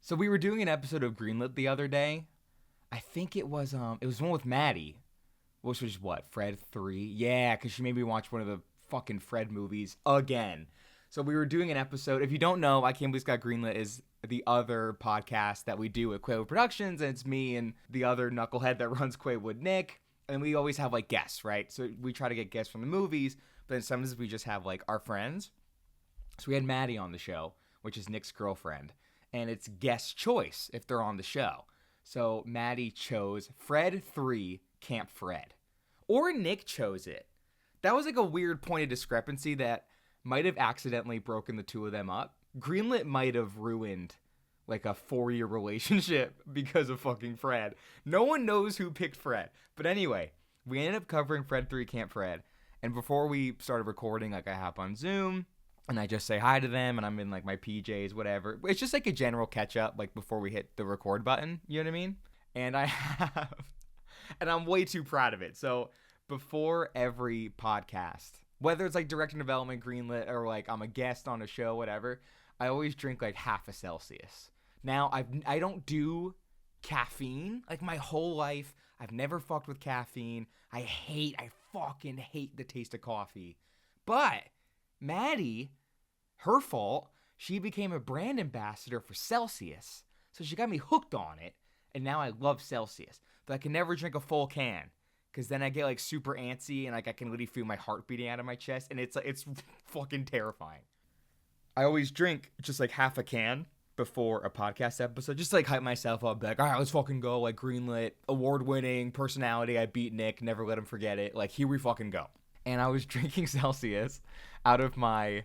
So we were doing an episode of Greenlit the other day. I think it was one with Maddie, which was what, Fred 3? Yeah, because she made me watch one of the fucking Fred movies again. So we were doing an episode. If you don't know, I Can't Believe Got Greenlit is the other podcast that we do at Quaywood Productions, and it's me and the other knucklehead that runs Quaywood, Nick, and we always have like guests, right? So we try to get guests from the movies, but then sometimes we just have like our friends. So we had Maddie on the show, which is Nick's girlfriend, and it's guest choice if they're on the show. So Maddie chose Fred 3, Camp Fred. Or Nick chose it. That was like a weird point of discrepancy that might have accidentally broken the two of them up. Greenlit might have ruined like a 4-year relationship because of fucking Fred. No one knows who picked Fred. But anyway, we ended up covering Fred 3, Camp Fred. And before we started recording, like I hop on Zoom and I just say hi to them and I'm in like my PJs, whatever. It's just like a general catch up, like before we hit the record button, you know what I mean? And and I'm way too proud of it. So before every podcast, whether it's like direct and development, Greenlit, or like I'm a guest on a show, whatever, I always drink like half a Celsius. Now, I don't do caffeine. Like my whole life, I've never fucked with caffeine. I fucking hate the taste of coffee. But Maddie, her fault, she became a brand ambassador for Celsius. So she got me hooked on it, and now I love Celsius. But I can never drink a full can, because then I get like super antsy and like I can literally feel my heart beating out of my chest, and it's fucking terrifying. I always drink just like half a can before a podcast episode, just to like hype myself up, be like, all right, let's fucking go, like Greenlit, award-winning personality, I beat Nick, never let him forget it, like here we fucking go. And I was drinking Celsius out of I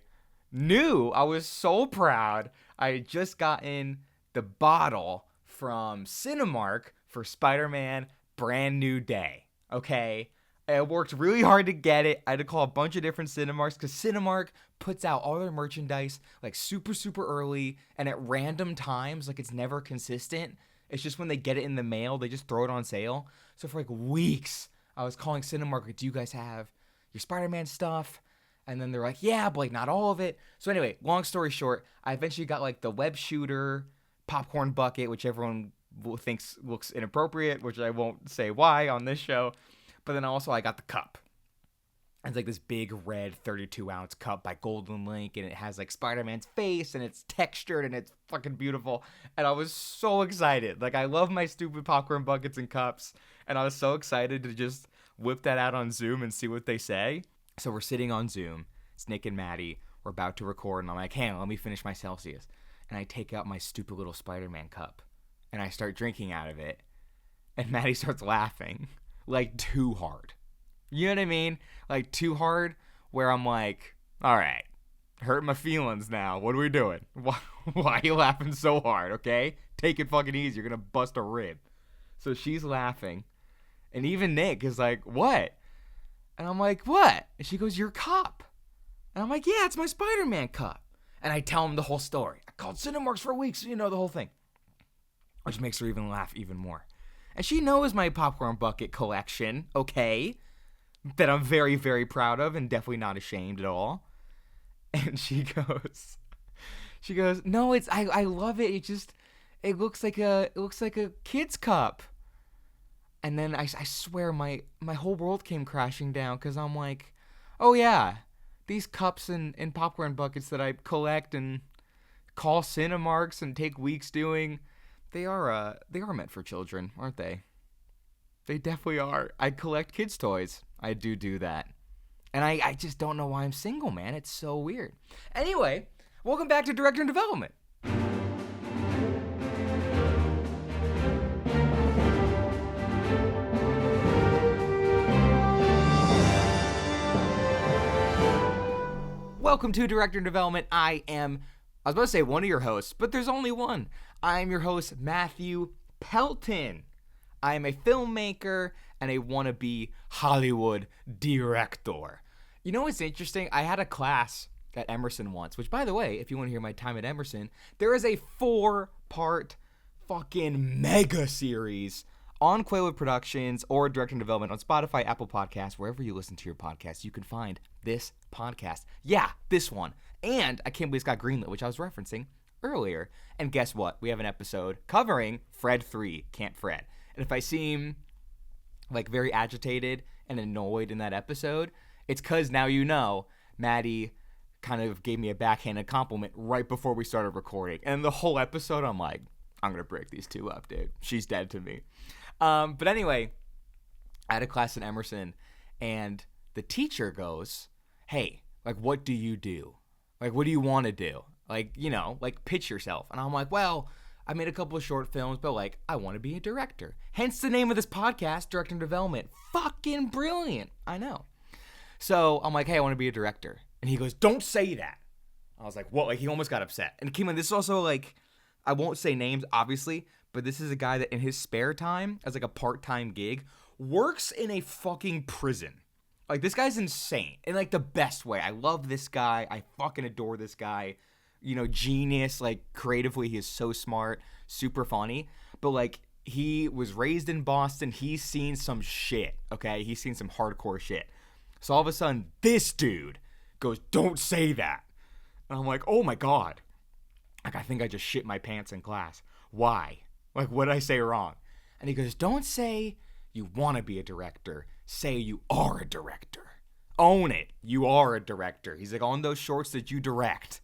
was so proud. I had just gotten the bottle from Cinemark for Spider-Man Brand New Day, okay? I worked really hard to get it. I had to call a bunch of different Cinemarks because Cinemark puts out all their merchandise like super, super early and at random times. Like it's never consistent. It's just when they get it in the mail, they just throw it on sale. So for like weeks, I was calling Cinemark, like, do you guys have your Spider-Man stuff? And then they're like, yeah, but like not all of it. So anyway, long story short, I eventually got like the web shooter popcorn bucket, which everyone thinks looks inappropriate, which I won't say why on this show. But then also I got the cup. It's like this big red 32-ounce cup by Golden Link, and it has like Spider-Man's face, and it's textured, and it's fucking beautiful. And I was so excited. Like, I love my stupid popcorn buckets and cups, and I was so excited to just whip that out on Zoom and see what they say. So we're sitting on Zoom. It's Nick and Maddie. We're about to record, and I'm like, hey, let me finish my Celsius. And I take out my stupid little Spider-Man cup, and I start drinking out of it, and Maddie starts laughing. Like, too hard. You know what I mean? Like, too hard, where I'm like, all right, hurt my feelings now. What are we doing? Why are you laughing so hard, okay? Take it fucking easy. You're going to bust a rib. So she's laughing. And even Nick is like, what? And I'm like, what? And she goes, your cup. And I'm like, yeah, it's my Spider-Man cup. And I tell him the whole story. I called Cinemarks for weeks, so you know the whole thing. Which makes her even laugh even more. And she knows my popcorn bucket collection, okay, that I'm very, very proud of and definitely not ashamed at all. And she goes, no, I love it. It looks like a kid's cup. And then I swear my whole world came crashing down because I'm like, oh yeah, these cups and popcorn buckets that I collect and call Cinemarks and take weeks doing, they are meant for children, aren't they? They definitely are. I collect kids' toys. I do that. And I just don't know why I'm single, man. It's so weird. Anyway, welcome back to Director and Development. Welcome to Director and Development. I was about to say one of your hosts, but there's only one. I'm your host, Matthew Pelton. I am a filmmaker and a wannabe Hollywood director. You know what's interesting? I had a class at Emerson once, which, by the way, if you want to hear my time at Emerson, there is a 4-part fucking mega series on Quaywood Productions or Director and Development on Spotify, Apple Podcasts, wherever you listen to your podcasts, you can find this podcast. Yeah, this one. And I Can't Believe It's Got Greenlit, which I was referencing earlier. And guess what? We have an episode covering Fred 3, Can't Fred. And if I seem like very agitated and annoyed in that episode, it's because now you know Maddie kind of gave me a backhanded compliment right before we started recording. And the whole episode, I'm like, I'm going to break these two up, dude. She's dead to me. But anyway, I had a class at Emerson, and the teacher goes, hey, like, what do you do? Like, what do you want to do? Like, you know, like, pitch yourself. And I'm like, well, I made a couple of short films, but, like, I want to be a director. Hence the name of this podcast, Director and Development. Fucking brilliant. I know. So I'm like, hey, I want to be a director. And he goes, don't say that. I was like, what? Like, he almost got upset. And Keelan, this is also, like, I won't say names, obviously, but this is a guy that in his spare time, as, like, a part-time gig, works in a fucking prison. Like, this guy's insane in, like, the best way. I love this guy. I fucking adore this guy. You know, genius. Like, creatively, he is so smart, super funny. But, like, he was raised in Boston. He's seen some shit, okay? He's seen some hardcore shit. So all of a sudden, this dude goes, don't say that. And I'm like, oh my God. Like, I think I just shit my pants in class. Why? Like, what did I say wrong? And he goes, don't say you want to be a director. Say you are a director. Own it. You are a director. He's like, on those shorts that you direct.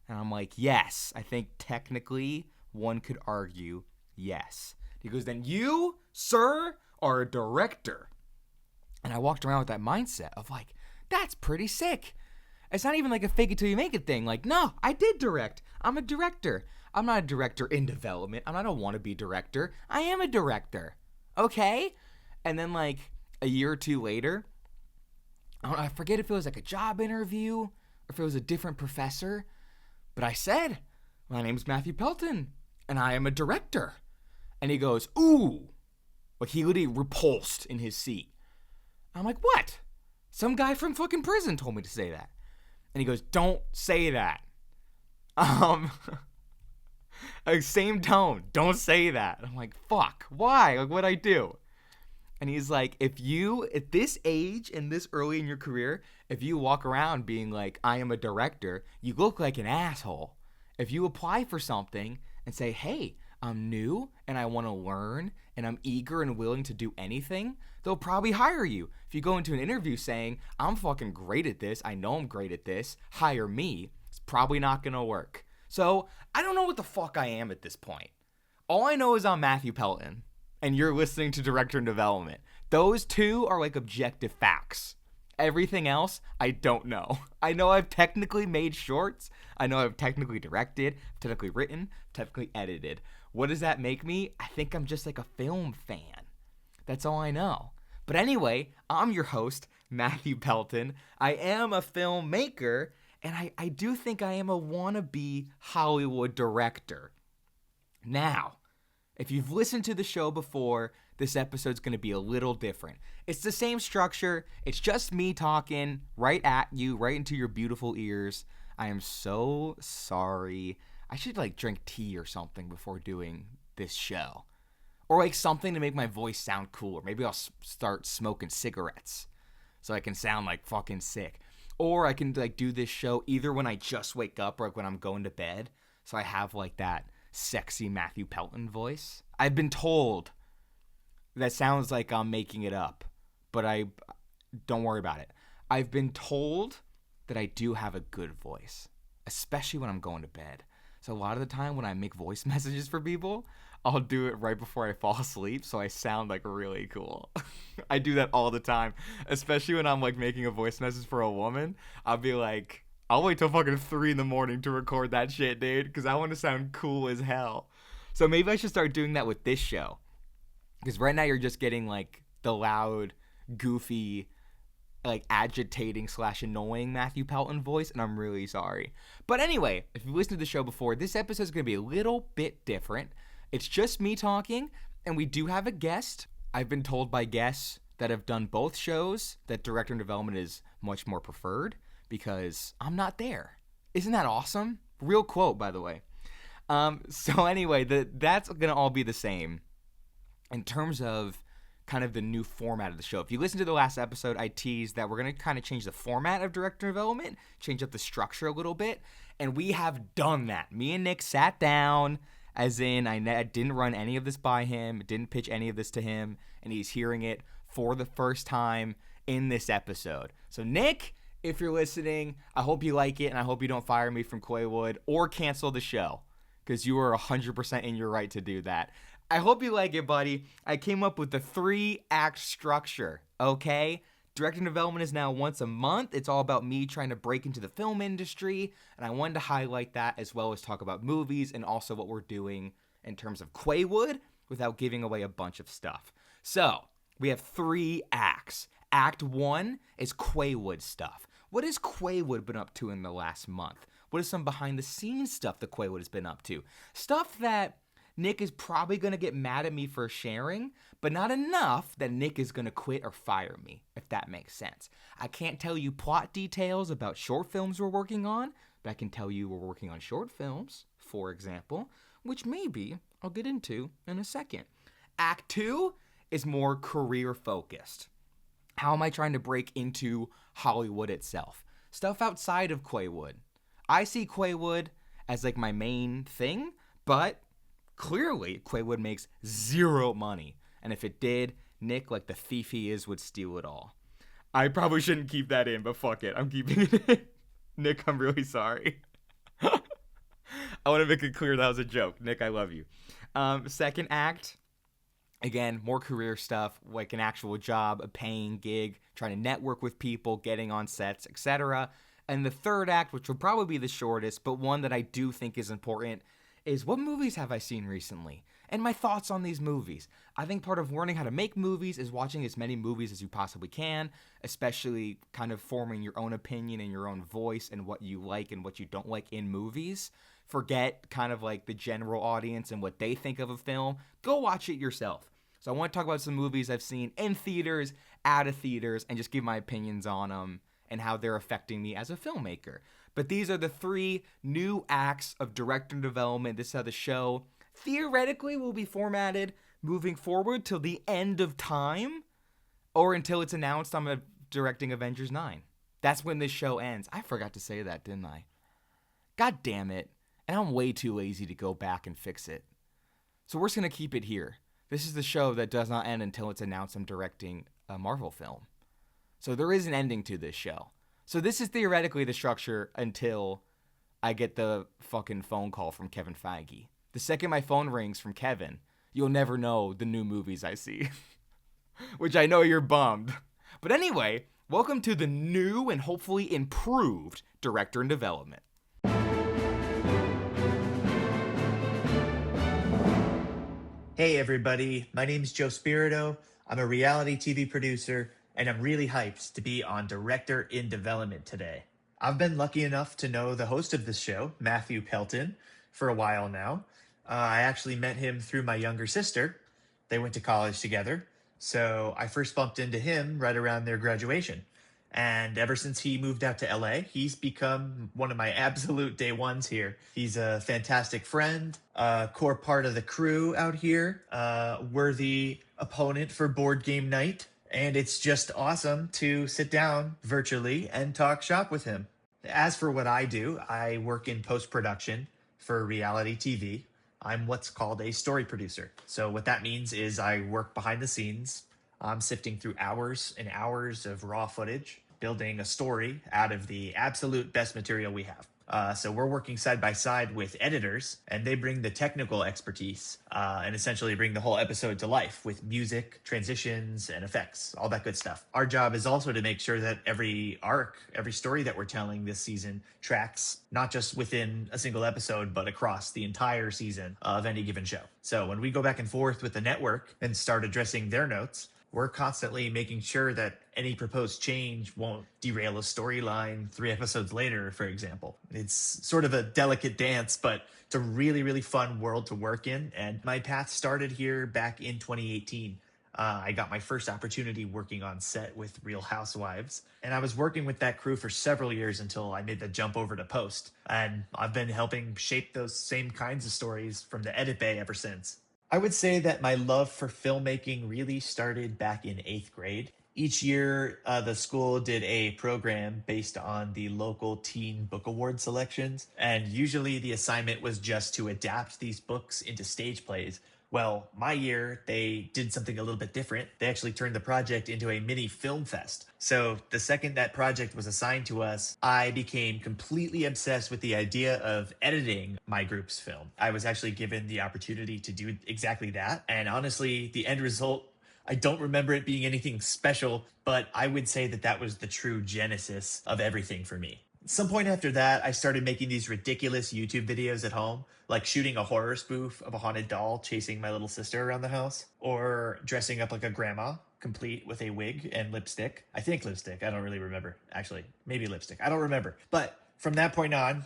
And I'm like, yes. I think technically one could argue yes. He goes, then you, sir, are a director. And I walked around with that mindset of like, that's pretty sick. It's not even like a fake it till you make it thing. Like, no, I did direct. I'm a director. I'm not a director in development. I don't want to be director. I am a director. Okay? And then like a year or two later, I forget if it was like a job interview or if it was a different professor, but I said, my name's Matthew Pelton and I am a director. And he goes, ooh. Like he literally repulsed in his seat. I'm like, what? Some guy from fucking prison told me to say that. And he goes, don't say that. Like, same tone. Don't say that. I'm like, fuck. Why? Like, what'd I do? And he's like, if you, at this age and this early in your career, if you walk around being like, I am a director, you look like an asshole. If you apply for something and say, hey, I'm new and I want to learn and I'm eager and willing to do anything, they'll probably hire you. If you go into an interview saying, I'm fucking great at this, I know I'm great at this, hire me, it's probably not going to work. So I don't know what the fuck I am at this point. All I know is I'm Matthew Pelton and you're listening to Director and Development. Those two are like objective facts. Everything else, I don't know. I know I've technically made shorts. I know I've technically directed, technically written, technically edited. What does that make me? I think I'm just like a film fan. That's all I know. But anyway, I'm your host, Matthew Pelton. I am a filmmaker, and I do think I am a wannabe Hollywood director. Now, if you've listened to the show before, this episode's going to be a little different. It's the same structure. It's just me talking right at you, right into your beautiful ears. I am so sorry. I should like drink tea or something before doing this show. Or like something to make my voice sound cooler. Maybe I'll start smoking cigarettes so I can sound like fucking sick. Or I can like do this show either when I just wake up or like when I'm going to bed. So I have like that sexy Matthew Pelton voice. I've been told that sounds like I'm making it up, but I don't worry about it. I've been told that I do have a good voice, especially when I'm going to bed. So a lot of the time when I make voice messages for people, I'll do it right before I fall asleep so I sound like really cool. I do that all the time, especially when I'm like making a voice message for a woman. I'll be like, I'll wait till fucking 3 a.m. to record that shit, dude, because I want to sound cool as hell. So maybe I should start doing that with this show. Because right now you're just getting like the loud, goofy, like agitating / annoying Matthew Pelton voice, and I'm really sorry. But anyway, if you've listened to the show before, this episode is going to be a little bit different. It's just me talking, and we do have a guest. I've been told by guests that have done both shows that Director and Development is much more preferred because I'm not there. Isn't that awesome? Real quote, by the way. So anyway, that's going to all be the same in terms of kind of the new format of the show. If you listen to the last episode, I teased that we're going to kind of change the format of Director Development, change up the structure a little bit, And we have done that. Me and Nick sat down, as in, I didn't run any of this by him, didn't pitch any of this to him, and he's hearing it for the first time in this episode. So, Nick, if you're listening, I hope you like it, and I hope you don't fire me from Quaywood or cancel the show, because you are 100% in your right to do that. I hope you like it, buddy. I came up with the 3-act structure, okay? Directing development is now once a month. It's all about me trying to break into the film industry, and I wanted to highlight that as well as talk about movies and also what we're doing in terms of Quaywood without giving away a bunch of stuff. So, we have 3 acts. Act 1 is Quaywood stuff. What has Quaywood been up to in the last month? What is some behind-the-scenes stuff that Quaywood has been up to? Stuff that Nick is probably going to get mad at me for sharing, but not enough that Nick is going to quit or fire me, if that makes sense. I can't tell you plot details about short films we're working on, but I can tell you we're working on short films, for example, which maybe I'll get into in a second. Act 2 is more career-focused. How am I trying to break into Hollywood itself? Stuff outside of Quaywood. I see Quaywood as like my main thing, but clearly Quaywood makes 0 money. And if it did, Nick, like the thief he is, would steal it all. I probably shouldn't keep that in, but fuck it. I'm keeping it in. Nick, I'm really sorry. I want to make it clear that was a joke. Nick, I love you. Second act, again, more career stuff, like an actual job, a paying gig, trying to network with people, getting on sets, etc. And the third act, which will probably be the shortest, but one that I do think is important, is what movies have I seen recently? And my thoughts on these movies. I think part of learning how to make movies is watching as many movies as you possibly can, especially kind of forming your own opinion and your own voice and what you like and what you don't like in movies. Forget kind of like the general audience and what they think of a film. Go watch it yourself. So I want to talk about some movies I've seen in theaters, out of theaters, and just give my opinions on them and how they're affecting me as a filmmaker. But these are the 3 new acts of director development. This is how the show theoretically will be formatted moving forward till the end of time or until it's announced I'm directing Avengers 9. That's when this show ends. I forgot to say that, didn't I? God damn it. And I'm way too lazy to go back and fix it. So we're just going to keep it here. This is the show that does not end until it's announced I'm directing a Marvel film. So there is an ending to this show. So this is theoretically the structure until I get the fucking phone call from Kevin Feige. The second my phone rings from Kevin, you'll never know the new movies I see. Which I know you're bummed. But anyway, welcome to the new and hopefully improved director in development. Hey everybody, my name's Joe Spirito. I'm a reality TV producer, and I'm really hyped to be on Director in Development today. I've been lucky enough to know the host of this show, Matthew Pelton, for a while now. I actually met him through my younger sister. They went to college together, so I first bumped into him right around their graduation. And ever since he moved out to LA, he's become one of my absolute day ones here. He's a fantastic friend, a core part of the crew out here, a worthy opponent for board game night. And it's just awesome to sit down virtually and talk shop with him. As for what I do, I work in post-production for reality TV. I'm what's called a story producer. So what that means is I work behind the scenes. I'm sifting through hours and hours of raw footage, building a story out of the absolute best material we have. So we're working side by side with editors, and they bring the technical expertise and essentially bring the whole episode to life with music, transitions, and effects, all that good stuff. Our job is also to make sure that every arc, every story that we're telling this season tracks not just within a single episode, but across the entire season of any given show. So when we go back and forth with the network and start addressing their notes, we're constantly making sure that any proposed change won't derail a storyline 3 episodes later, for example. It's sort of a delicate dance, but it's a really, really fun world to work in. And my path started here back in 2018. I got my first opportunity working on set with Real Housewives. And I was working with that crew for several years until I made the jump over to post. And I've been helping shape those same kinds of stories from the edit bay ever since. I would say that my love for filmmaking really started back in 8th grade. Each year, the school did a program based on the local Teen Book Award selections, and usually the assignment was just to adapt these books into stage plays. Well, my year, they did something a little bit different. They actually turned the project into a mini film fest. So the second that project was assigned to us, I became completely obsessed with the idea of editing my group's film. I was actually given the opportunity to do exactly that. And honestly, the end result, I don't remember it being anything special, but I would say that that was the true genesis of everything for me. Some point after that, I started making these ridiculous YouTube videos at home, like shooting a horror spoof of a haunted doll chasing my little sister around the house, or dressing up like a grandma, complete with a wig and lipstick. I think lipstick. I don't really remember. Actually, maybe lipstick. I don't remember. But from that point on,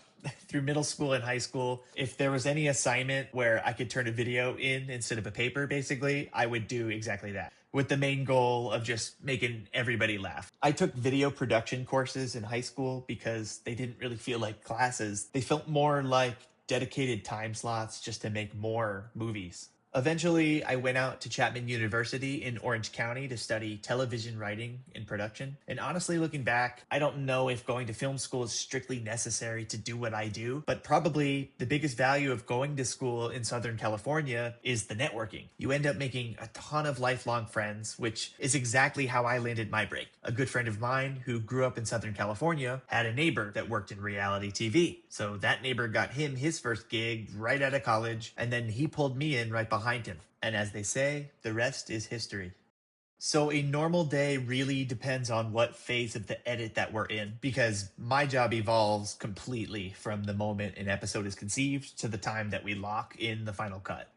through middle school and high school, if there was any assignment where I could turn a video in instead of a paper, basically, I would do exactly that, with the main goal of just making everybody laugh. I took video production courses in high school because they didn't really feel like classes. They felt more like dedicated time slots just to make more movies. Eventually, I went out to Chapman University in Orange County to study television writing and production. And honestly, looking back, I don't know if going to film school is strictly necessary to do what I do, but probably the biggest value of going to school in Southern California is the networking. You end up making a ton of lifelong friends, which is exactly how I landed my break. A good friend of mine who grew up in Southern California had a neighbor that worked in reality TV. So that neighbor got him his first gig right out of college, and then he pulled me in right behind him. And as they say, the rest is history. So a normal day really depends on what phase of the edit that we're in, because my job evolves completely from the moment an episode is conceived to the time that we lock in the final cut.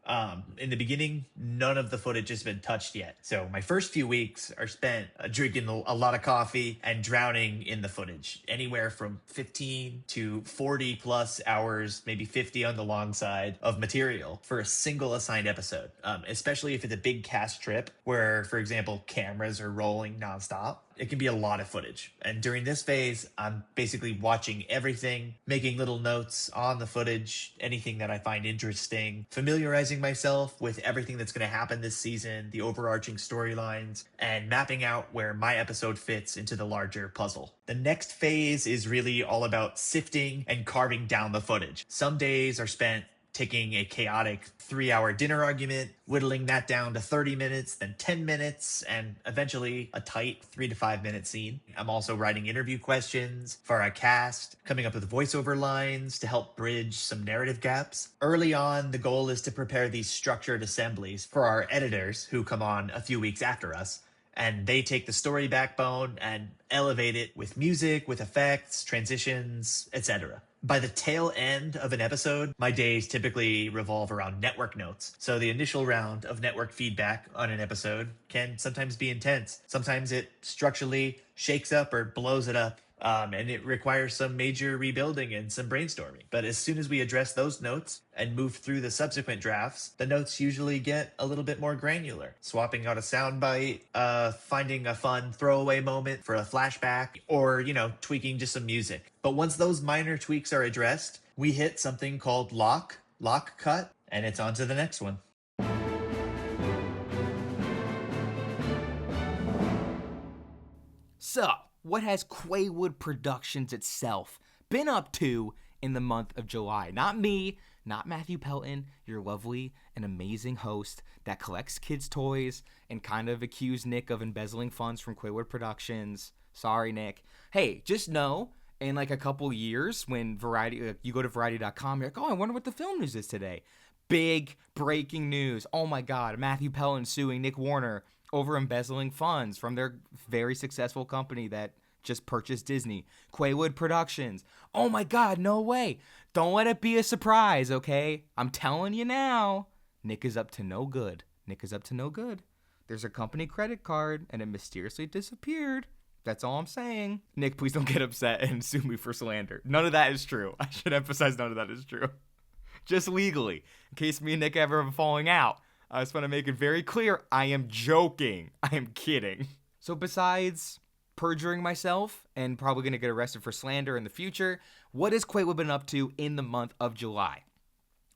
In the beginning, none of the footage has been touched yet. So my first few weeks are spent drinking a lot of coffee and drowning in the footage, anywhere from 15 to 40 plus hours, maybe 50 on the long side of material for a single assigned episode, especially if it's a big cast trip where, for example, cameras are rolling nonstop. It can be a lot of footage. And during this phase, I'm basically watching everything, making little notes on the footage, anything that I find interesting, familiarizing myself with everything that's going to happen this season, the overarching storylines, and mapping out where my episode fits into the larger puzzle. The next phase is really all about sifting and carving down the footage. Some days are spent taking a chaotic 3-hour dinner argument, whittling that down to 30 minutes, then 10 minutes, and eventually a tight 3 to 5 minute scene. I'm also writing interview questions for our cast, coming up with voiceover lines to help bridge some narrative gaps. Early on, the goal is to prepare these structured assemblies for our editors who come on a few weeks after us. And they take the story backbone and elevate it with music, with effects, transitions, etc. By the tail end of an episode, my days typically revolve around network notes. So the initial round of network feedback on an episode can sometimes be intense. Sometimes it structurally shakes up or blows it up. And it requires some major rebuilding and some brainstorming. But as soon as we address those notes and move through the subsequent drafts, the notes usually get a little bit more granular. Swapping out a soundbite, finding a fun throwaway moment for a flashback, or, tweaking just some music. But once those minor tweaks are addressed, we hit something called lock cut, and it's on to the next one. Sup? What has Quaywood Productions itself been up to in the month of July? Not me, not Matthew Pelton, your lovely and amazing host that collects kids' toys and kind of accused Nick of embezzling funds from Quaywood Productions. Sorry, Nick. Hey, just know, in like a couple years when you go to Variety.com, you're like, oh, I wonder what the film news is today. Big breaking news. Oh my God, Matthew Pelton suing Nick Warner over embezzling funds from their very successful company that just purchased Disney. Quaywood Productions. Oh my God, no way. Don't let it be a surprise, okay? I'm telling you now. Nick is up to no good. There's a company credit card, and it mysteriously disappeared. That's all I'm saying. Nick, please don't get upset and sue me for slander. None of that is true. I should emphasize none of that is true. Just legally, in case me and Nick ever have a falling out. I just want to make it very clear, I am joking. I am kidding. So besides perjuring myself and probably going to get arrested for slander in the future, what has Quaywood been up to in the month of July?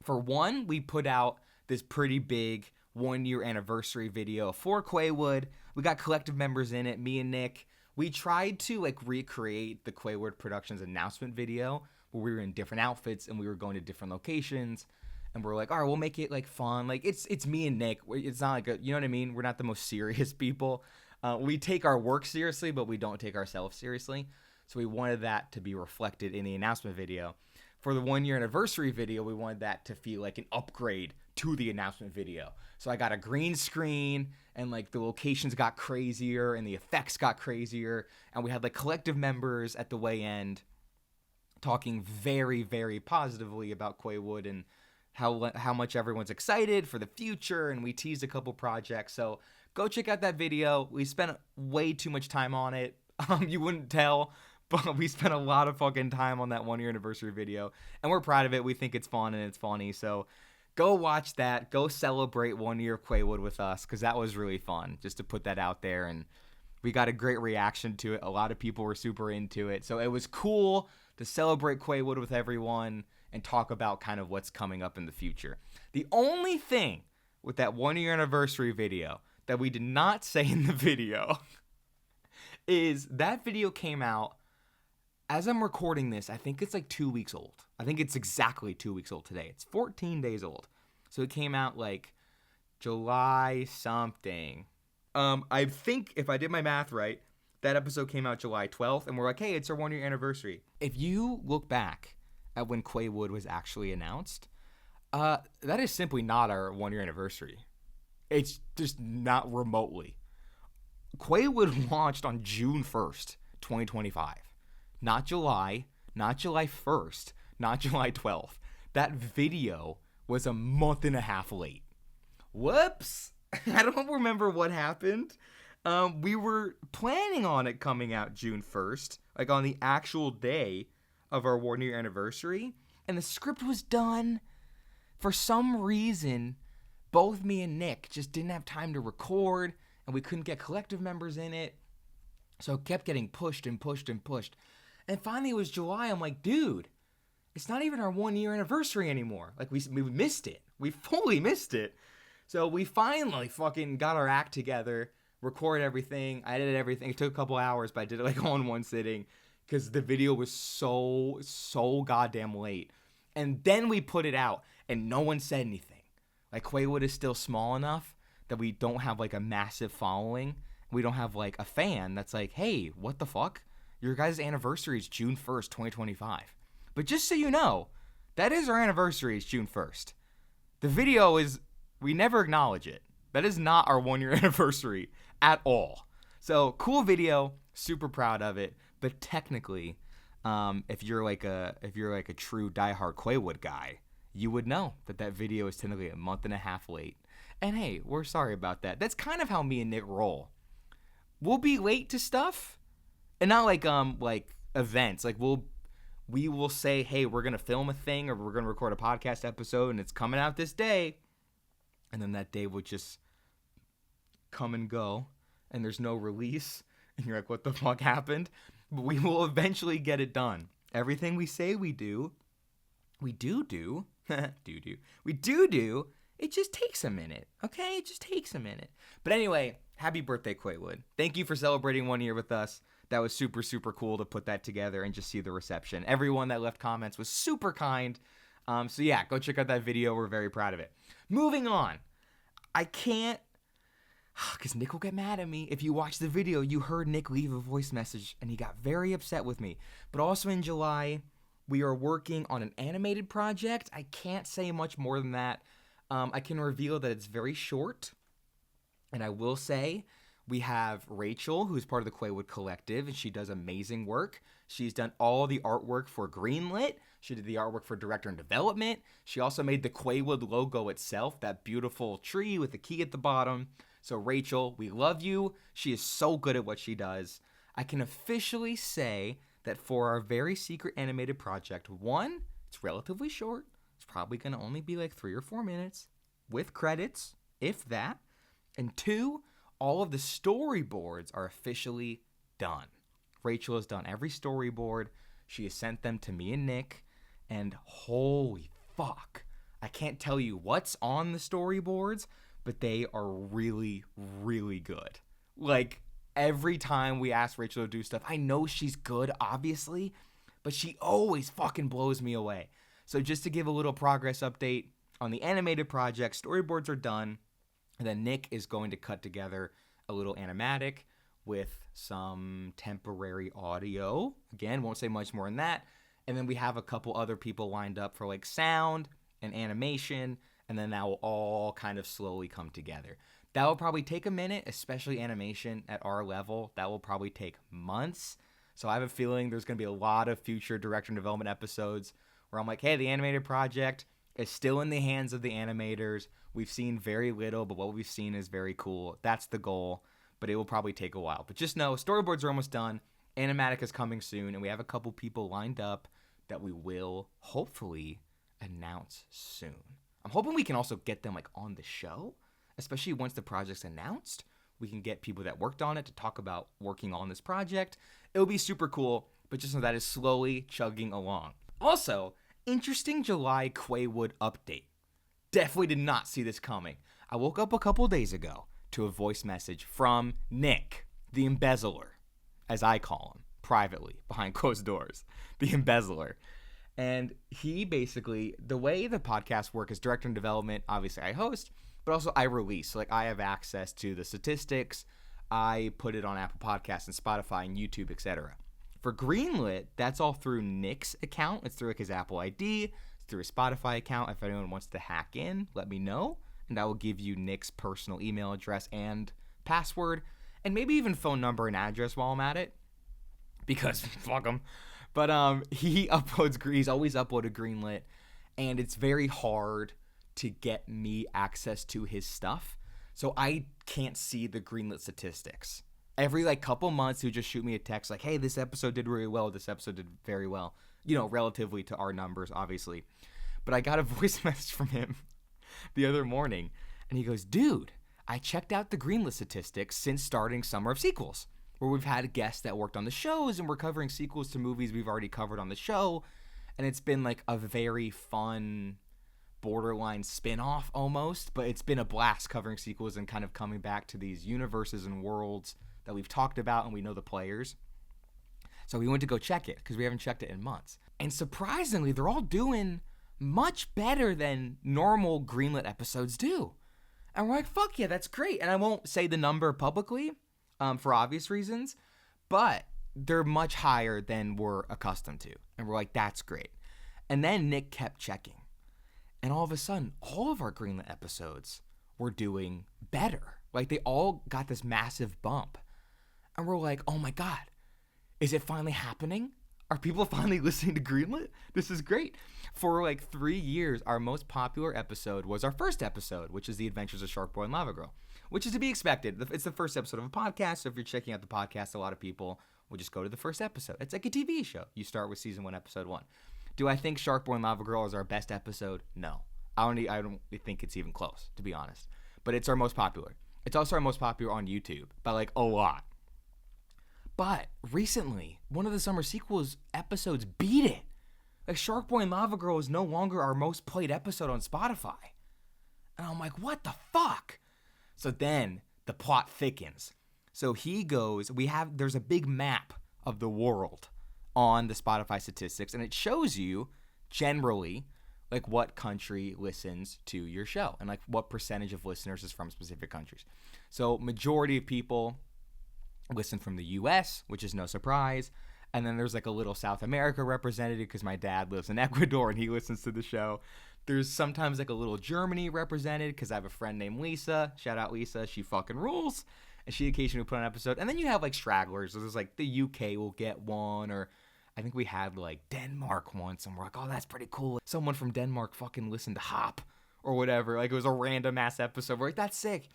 For one, we put out this pretty big 1-year anniversary video for Quaywood. We got collective members in it, me and Nick. We tried to like recreate the Quaywood Productions announcement video where we were in different outfits and we were going to different locations. And we're like, all right, we'll make it like fun. Like it's me and Nick. It's not like you know what I mean? We're not the most serious people. We take our work seriously, but we don't take ourselves seriously. So we wanted that to be reflected in the announcement video. For the 1-year anniversary video, we wanted that to feel like an upgrade to the announcement video. So I got a green screen and like the locations got crazier and the effects got crazier. And we had like collective members at the way end talking very, very positively about Quaywood and how much everyone's excited for the future. And we teased a couple projects. So go check out that video. We spent way too much time on it. You wouldn't tell, but we spent a lot of fucking time on that 1-year anniversary video. And we're proud of it. We think it's fun and it's funny. So go watch that. Go celebrate 1 year of Quaywood with us because that was really fun just to put that out there. And we got a great reaction to it. A lot of people were super into it. So it was cool to celebrate Quaywood with everyone and talk about kind of what's coming up in the future. The only thing with that 1-year anniversary video that we did not say in the video is that video came out as I'm recording this. I think it's like 2 weeks old. I think it's exactly 2 weeks old today. It's 14 days old. So it came out like July something. I think if I did my math right, that episode came out July 12th, and we're like, hey, it's our 1-year anniversary. If you look back at when Quaywood was actually announced, that is simply not our 1-year anniversary. It's just not remotely. Quaywood launched on June 1st, 2025. Not July, not July 1st, not July 12th. That video was a month and a half late. Whoops. I don't remember what happened. We were planning on it coming out June 1st, like on the actual day of our 1-year anniversary, and the script was done. For some reason, both me and Nick just didn't have time to record, and we couldn't get collective members in it, so it kept getting pushed and pushed and pushed. And finally, it was July. I'm like, dude, it's not even our 1-year anniversary anymore. Like, we missed it. We fully missed it. So we finally fucking got our act together, recorded everything. I edited everything. It took a couple hours, but I did it like all in one sitting because the video was so goddamn late. And then we put it out, and no one said anything. Like, Quaywood is still small enough that we don't have like a massive following. We don't have like a fan that's like, hey, what the fuck? Your guys' anniversary is June 1st, 2025. But just so you know, that is our anniversary is June 1st. The video is, we never acknowledge it. That is not our 1-year anniversary at all. So cool video, super proud of it. But technically, if you're like a true diehard Quaywood guy, you would know that video is technically a month and a half late. And hey, we're sorry about that. That's kind of how me and Nick roll. We'll be late to stuff, and not like events. Like we will say, hey, we're gonna film a thing or we're gonna record a podcast episode, and it's coming out this day, and then that day will just come and go, and there's no release, and you're like, what the fuck happened? But we will eventually get it done. Everything we say we do. We do. It just takes a minute, okay? It just takes a minute. But anyway, happy birthday, Quaywood. Thank you for celebrating 1 year with us. That was super, super cool to put that together and just see the reception. Everyone that left comments was super kind. So yeah, go check out that video. We're very proud of it. Moving on. I can't, because Nick will get mad at me. If you watch the video, you heard Nick leave a voice message, and he got very upset with me. But also in July, we are working on an animated project. I can't say much more than that. I can reveal that it's very short. And I will say, we have Rachel, who's part of the Quaywood Collective, and she does amazing work. She's done all the artwork for Greenlit. She did the artwork for Director and Development. She also made the Quaywood logo itself, that beautiful tree with the key at the bottom. So Rachel, we love you. She is so good at what she does. I can officially say that for our very secret animated project, one, it's relatively short. It's probably going to only be like 3 or 4 minutes with credits, if that. And 2, all of the storyboards are officially done. Rachel has done every storyboard. She has sent them to me and Nick. And holy fuck, I can't tell you what's on the storyboards, but they are really, really good. Like, every time we ask Rachel to do stuff, I know she's good, obviously, but she always fucking blows me away. So just to give a little progress update on the animated project, storyboards are done, and then Nick is going to cut together a little animatic with some temporary audio. Again, won't say much more than that. And then we have a couple other people lined up for like sound and animation, and then that will all kind of slowly come together. That will probably take a minute, especially animation at our level. That will probably take months. So I have a feeling there's going to be a lot of future director and development episodes where I'm like, hey, the animated project is still in the hands of the animators. We've seen very little, but what we've seen is very cool. That's the goal, but it will probably take a while. But just know, storyboards are almost done. Animatic is coming soon, and we have a couple people lined up that we will hopefully announce soon. I'm hoping we can also get them like on the show, especially once the project's announced. We can get people that worked on it to talk about working on this project. It'll be super cool, but just know that is slowly chugging along. Also, interesting July Quaywood update. Definitely did not see this coming. I woke up a couple days ago to a voice message from Nick, the embezzler, as I call him, privately, behind closed doors, the embezzler. And he basically, the way the podcasts work is director and development, obviously I host, but also I release. So like I have access to the statistics. I put it on Apple Podcasts and Spotify and YouTube, etc. For Greenlit, that's all through Nick's account. It's through like his Apple ID. It's through his Spotify account. If anyone wants to hack in, let me know. And I will give you Nick's personal email address and password, and maybe even phone number and address while I'm at it. Because fuck him. But he's always uploaded Greenlit, and it's very hard to get me access to his stuff. So I can't see the Greenlit statistics. Every like couple months, he would just shoot me a text like, hey, this episode did really well. This episode did very well. You know, relatively to our numbers, obviously. But I got a voice message from him the other morning, and he goes, dude, I checked out the Greenlit statistics since starting Summer of Sequels, where we've had guests that worked on the shows, and we're covering sequels to movies we've already covered on the show. And it's been like a very fun borderline spin-off almost, but it's been a blast covering sequels and kind of coming back to these universes and worlds that we've talked about and we know the players. So we went to go check it because we haven't checked it in months. And surprisingly, they're all doing much better than normal Greenlit episodes do. And we're like, fuck yeah, that's great. And I won't say the number publicly for obvious reasons, but they're much higher than we're accustomed to. And we're like, that's great. And then Nick kept checking. And all of a sudden, all of our Greenlit episodes were doing better. Like, they all got this massive bump. And we're like, oh my God, is it finally happening? Are people finally listening to Greenlit? This is great. For like 3 years, our most popular episode was our first episode, which is The Adventures of Shark Boy and Lava Girl, which is to be expected. It's the first episode of a podcast, so if you're checking out the podcast, a lot of people will just go to the first episode. It's like a TV show. You start with season 1, episode 1. Do I think Shark Boy and Lava Girl is our best episode? No. I don't think it's even close, to be honest. But it's our most popular. It's also our most popular on YouTube by like a lot. But recently, one of the summer sequels episodes beat it. Like, Shark Boy and Lava Girl is no longer our most played episode on Spotify. And I'm like, what the fuck? So then the plot thickens. So he goes, there's a big map of the world on the Spotify statistics, and it shows you generally like what country listens to your show and like what percentage of listeners is from specific countries. So majority of people listen from the US, which is no surprise. And then there's like a little South America represented because my dad lives in Ecuador and he listens to the show. There's sometimes like a little Germany represented because I have a friend named Lisa. Shout out Lisa. She fucking rules. And she occasionally put on an episode. And then you have like stragglers. So there's like the UK will get one, or I think we had like Denmark once, and we're like, oh, that's pretty cool. Someone from Denmark fucking listened to Hop or whatever. Like, it was a random ass episode. We're like, that's sick.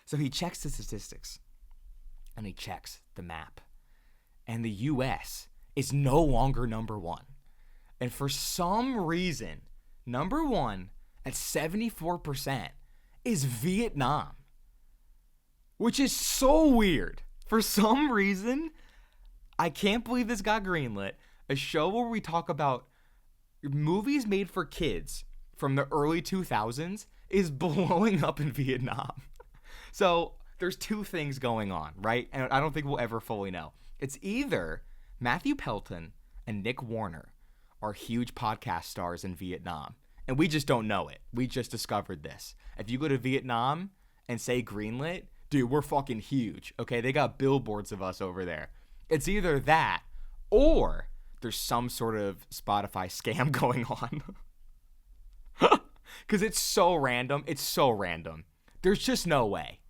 So he checks the statistics and he checks the map. And the US is no longer number 1. And for some reason, number 1 at 74% is Vietnam. Which is so weird. For some reason, I can't believe this got greenlit. A show where we talk about movies made for kids from the early 2000s is blowing up in Vietnam. So there's two things going on, right? And I don't think we'll ever fully know. It's either Matthew Pelton and Nick Warner are huge podcast stars in Vietnam, and we just don't know it. We just discovered this. If you go to Vietnam and say greenlit, dude, we're fucking huge, okay? They got billboards of us over there. It's either that or there's some sort of Spotify scam going on. Because it's so random. It's so random. There's just no way.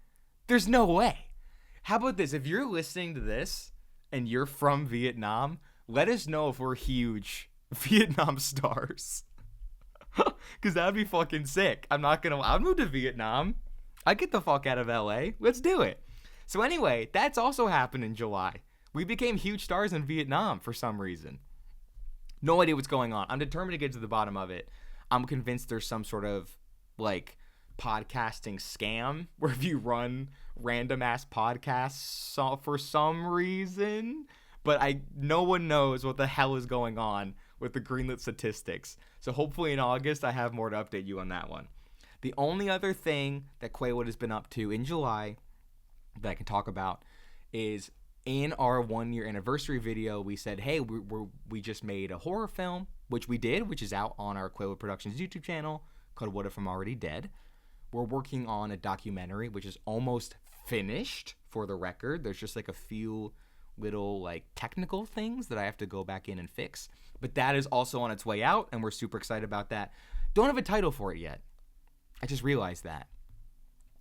There's no way. How about this? If you're listening to this and you're from Vietnam, let us know if we're huge Vietnam stars. Because that would be fucking sick. I'll move to Vietnam. I'd get the fuck out of LA. Let's do it. So anyway, that's also happened in July. We became huge stars in Vietnam for some reason. No idea what's going on. I'm determined to get to the bottom of it. I'm convinced there's some sort of, like, podcasting scam where if you run random ass podcasts for some reason, but no one knows what the hell is going on with the greenlit statistics. So hopefully in August I have more to update you on that one. The only other thing that Quaywood has been up to in July that I can talk about is in our 1-year anniversary video, we said, hey, we just made a horror film, which we did, which is out on our Quaywood Productions YouTube channel called What If I'm Already Dead. We're working on a documentary, which is almost finished for the record. There's just like a few little like technical things that I have to go back in and fix. But that is also on its way out, and we're super excited about that. Don't have a title for it yet. I just realized that.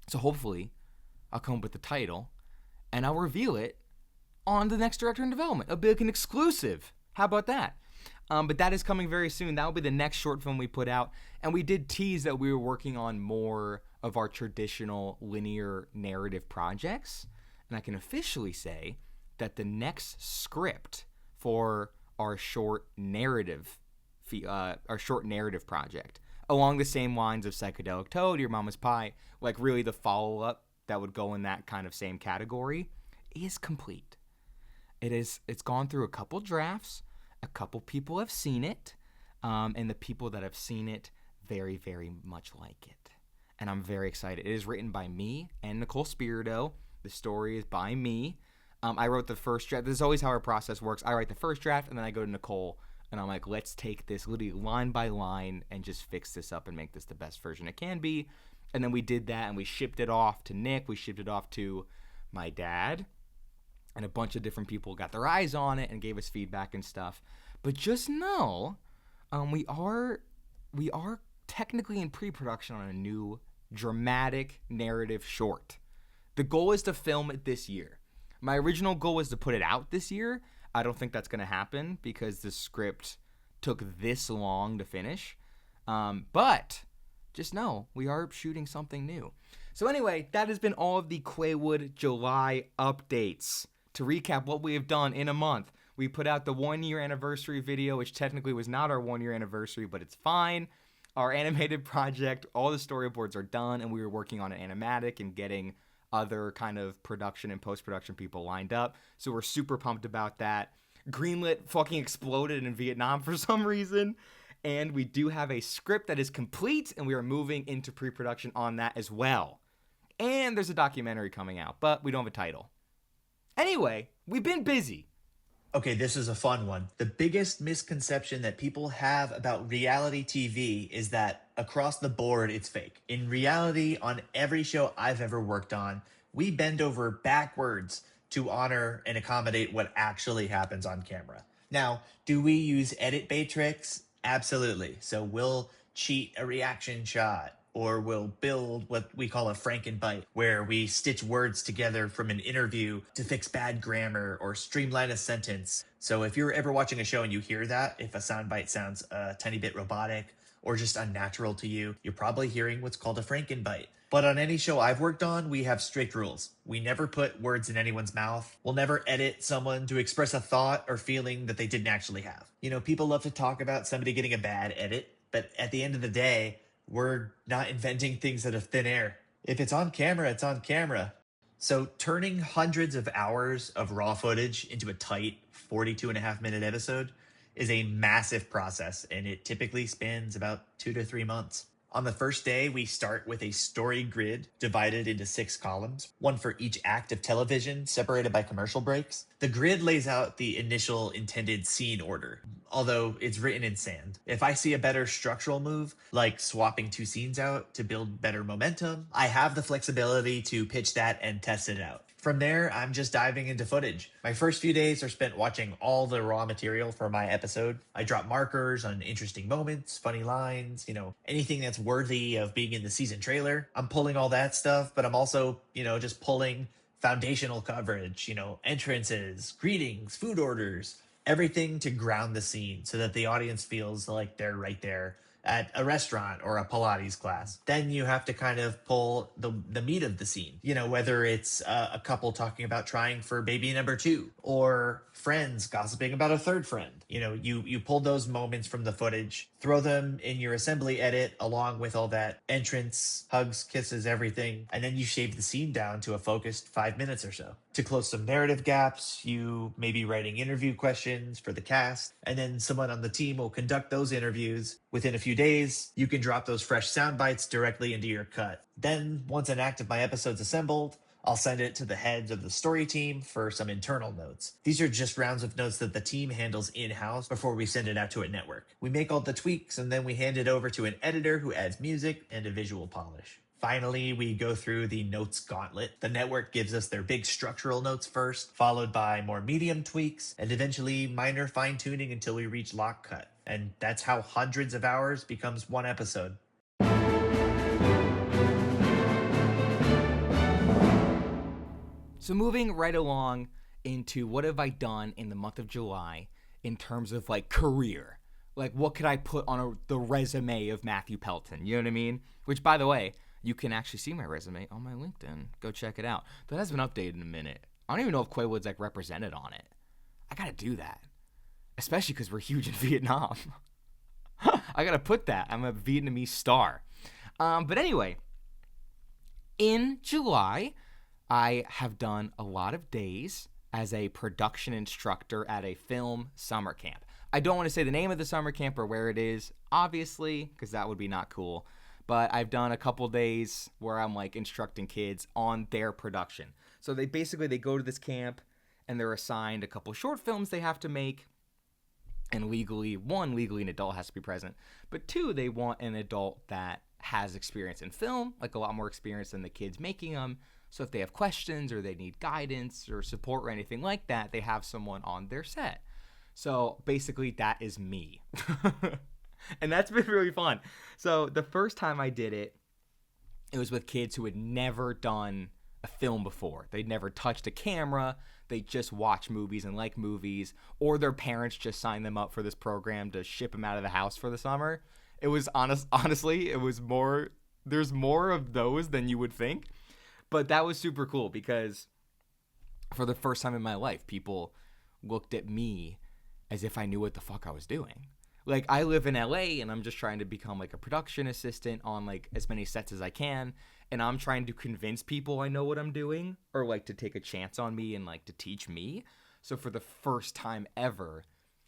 So hopefully I'll come up with the title, and I'll reveal it on the next Director in Development. It'll be like an exclusive. How about that? But that is coming very soon. That will be the next short film we put out. And we did tease that we were working on more of our traditional linear narrative projects. And I can officially say that the next script for our short narrative project, along the same lines of Psychedelic Toad, Your Mama's Pie, like really the follow-up that would go in that kind of same category, is complete. It's gone through a couple drafts. A couple people have seen it, and the people that have seen it very, very much like it. And I'm very excited. It is written by me and Nicole Spirito. The story is by me. I wrote the first draft. This is always how our process works. I write the first draft, and then I go to Nicole, and I'm like, let's take this literally line by line and just fix this up and make this the best version it can be. And then we did that, and we shipped it off to Nick. We shipped it off to my dad. And a bunch of different people got their eyes on it and gave us feedback and stuff. But just know, we are technically in pre-production on a new dramatic narrative short. The goal is to film it this year. My original goal was to put it out this year. I don't think that's going to happen because the script took this long to finish. But just know, we are shooting something new. So anyway, that has been all of the Quaywood July updates. To recap what we have done in a month, we put out the 1-year anniversary video, which technically was not our 1-year anniversary, but it's fine. Our animated project, all the storyboards are done, and we were working on an animatic and getting other kind of production and post-production people lined up. So we're super pumped about that. Greenlit fucking exploded in Vietnam for some reason. And we do have a script that is complete, and we are moving into pre-production on that as well. And there's a documentary coming out, but we don't have a title. Anyway, we've been busy. Okay, this is a fun one. The biggest misconception that people have about reality TV is that across the board, it's fake. In reality, on every show I've ever worked on, we bend over backwards to honor and accommodate what actually happens on camera. Now, do we use edit bay tricks? Absolutely. So we'll cheat a reaction shot, or we'll build what we call a Frankenbite, where we stitch words together from an interview to fix bad grammar or streamline a sentence. So if you're ever watching a show and you hear that, if a soundbite sounds a tiny bit robotic or just unnatural to you, you're probably hearing what's called a Frankenbite. But on any show I've worked on, we have strict rules. We never put words in anyone's mouth. We'll never edit someone to express a thought or feeling that they didn't actually have. You know, people love to talk about somebody getting a bad edit, but at the end of the day, we're not inventing things out of thin air. If it's on camera, it's on camera. So turning hundreds of hours of raw footage into a tight 42.5-minute episode is a massive process, and it typically spans about 2 to 3 months. On the first day, we start with a story grid divided into 6 columns, one for each act of television, separated by commercial breaks. The grid lays out the initial intended scene order, although it's written in sand. If I see a better structural move, like swapping 2 scenes out to build better momentum, I have the flexibility to pitch that and test it out. From there, I'm just diving into footage. My first few days are spent watching all the raw material for my episode. I drop markers on interesting moments, funny lines, anything that's worthy of being in the season trailer. I'm pulling all that stuff, but I'm also, just pulling foundational coverage, entrances, greetings, food orders, everything to ground the scene so that the audience feels like they're right there at a restaurant or a Pilates class. Then you have to kind of pull the meat of the scene, whether it's a couple talking about trying for baby number 2 or friends gossiping about a third friend. You pull those moments from the footage, throw them in your assembly edit along with all that entrance, hugs, kisses, everything, and then you shave the scene down to a focused 5 minutes or so. To close some narrative gaps, you may be writing interview questions for the cast, and then someone on the team will conduct those interviews. Within a few days, you can drop those fresh sound bites directly into your cut. Then, once an act of my episode's assembled, I'll send it to the heads of the story team for some internal notes. These are just rounds of notes that the team handles in-house before we send it out to a network. We make all the tweaks and then we hand it over to an editor who adds music and a visual polish. Finally, we go through the notes gauntlet. The network gives us their big structural notes first, followed by more medium tweaks, and eventually minor fine-tuning until we reach lock cut. And that's how hundreds of hours becomes one episode. So moving right along into what have I done in the month of July in terms of career? What could I put on the resume of Matthew Pelton? You know what I mean? Which, by the way, you can actually see my resume on my LinkedIn. Go check it out. That hasn't been updated in a minute. I don't even know if Quaywood's represented on it. I gotta do that. Especially because we're huge in Vietnam. I gotta put that. I'm a Vietnamese star. But anyway, in July, I have done a lot of days as a production instructor at a film summer camp. I don't want to say the name of the summer camp or where it is, obviously, because that would be not cool. But I've done a couple days where I'm instructing kids on their production. So they go to this camp and they're assigned a couple short films they have to make. And legally an adult has to be present. But 2, they want an adult that has experience in film, a lot more experience than the kids making them. So if they have questions or they need guidance or support or anything like that, they have someone on their set. So basically that is me. And that's been really fun. So the first time I did it, it was with kids who had never done a film before. They'd never touched a camera. They just watch movies and like movies, or their parents just signed them up for this program to ship them out of the house for the summer. It was honestly, it was more, there's more of those than you would think. But that was super cool because for the first time in my life, people looked at me as if I knew what the fuck I was doing. I live in LA and I'm just trying to become a production assistant on as many sets as I can. And I'm trying to convince people I know what I'm doing or to take a chance on me and to teach me. So for the first time ever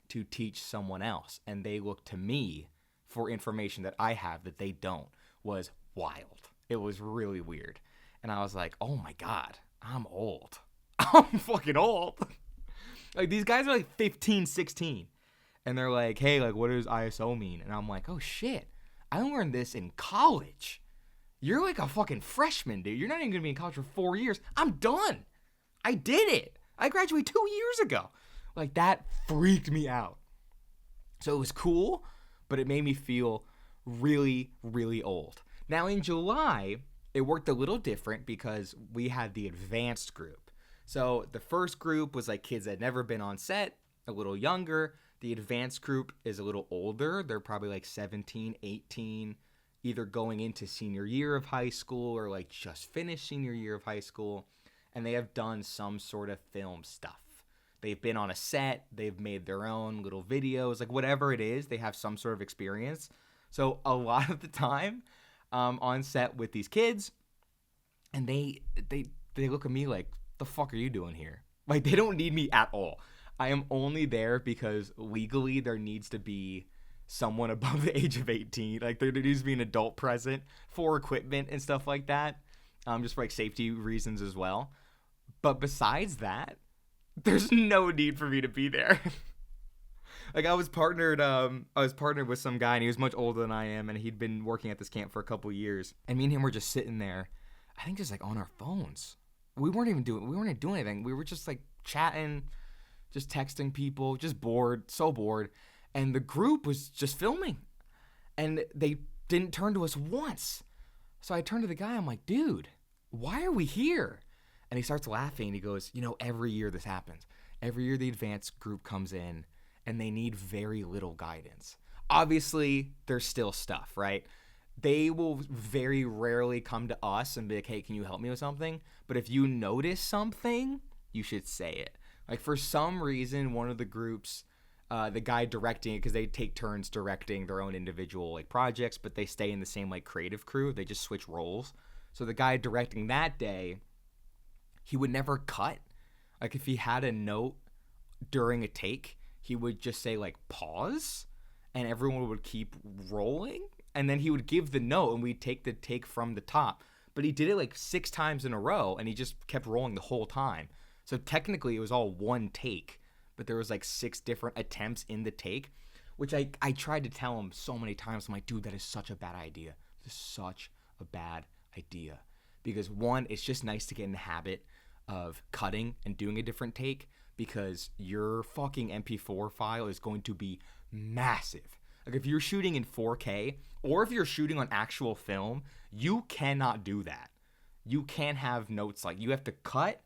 to teach someone else and they look to me for information that I have that they don't was wild. It was really weird. And I was like, oh my God, I'm old. I'm fucking old. These guys are 15, 16. And they're like, hey, what does ISO mean? And I'm like, oh shit, I learned this in college. You're a fucking freshman, dude. You're not even going to be in college for 4 years. I'm done. I did it. I graduated 2 years ago. That freaked me out. So it was cool, but it made me feel really, really old. Now in July, it worked a little different because we had the advanced group. So the first group was kids that had never been on set, a little younger. The advanced group is a little older. They're probably 17, 18, either going into senior year of high school or just finished senior year of high school. And they have done some sort of film stuff. They've been on a set. They've made their own little videos, whatever it is. They have some sort of experience. So a lot of the time on set with these kids, and they look at me the fuck are you doing here? They don't need me at all. I am only there because legally there needs to be someone above the age of 18. Like there needs to be an adult present for equipment and stuff like that, just for like safety reasons as well. But besides that, there's no need for me to be there. Like I was partnered with some guy, and he was much older than I am, and he'd been working at this camp for a couple years. And me and him were just sitting there, I think just like on our phones. We weren't doing anything. We were just like chatting, just texting people, just bored, so bored. And the group was just filming, and they didn't turn to us once. So I turned to the guy, I'm like, dude, why are we here? And he starts laughing. He goes, every year this happens. Every year the advanced group comes in and they need very little guidance. Obviously, there's still stuff, right? They will very rarely come to us and be like, hey, can you help me with something? But if you notice something, you should say it. Like for some reason, one of the groups, the guy directing it, because they take turns directing their own individual like projects, but they stay in the same like creative crew. They just switch roles. So the guy directing that day, he would never cut. Like if he had a note during a take, he would just say like pause, and everyone would keep rolling, and then he would give the note and we'd take the take from the top. But he did it like 6 times in a row, and he just kept rolling the whole time. So technically it was all one take, but there was like 6 different attempts in the take, which I tried to tell him so many times. I'm like, dude, that is such a bad idea. This is such a bad idea. Because one, it's just nice to get in the habit of cutting and doing a different take, because your fucking MP4 file is going to be massive. Like if you're shooting in 4K, or if you're shooting on actual film, you cannot do that. You can't have notes. Like you have to cut,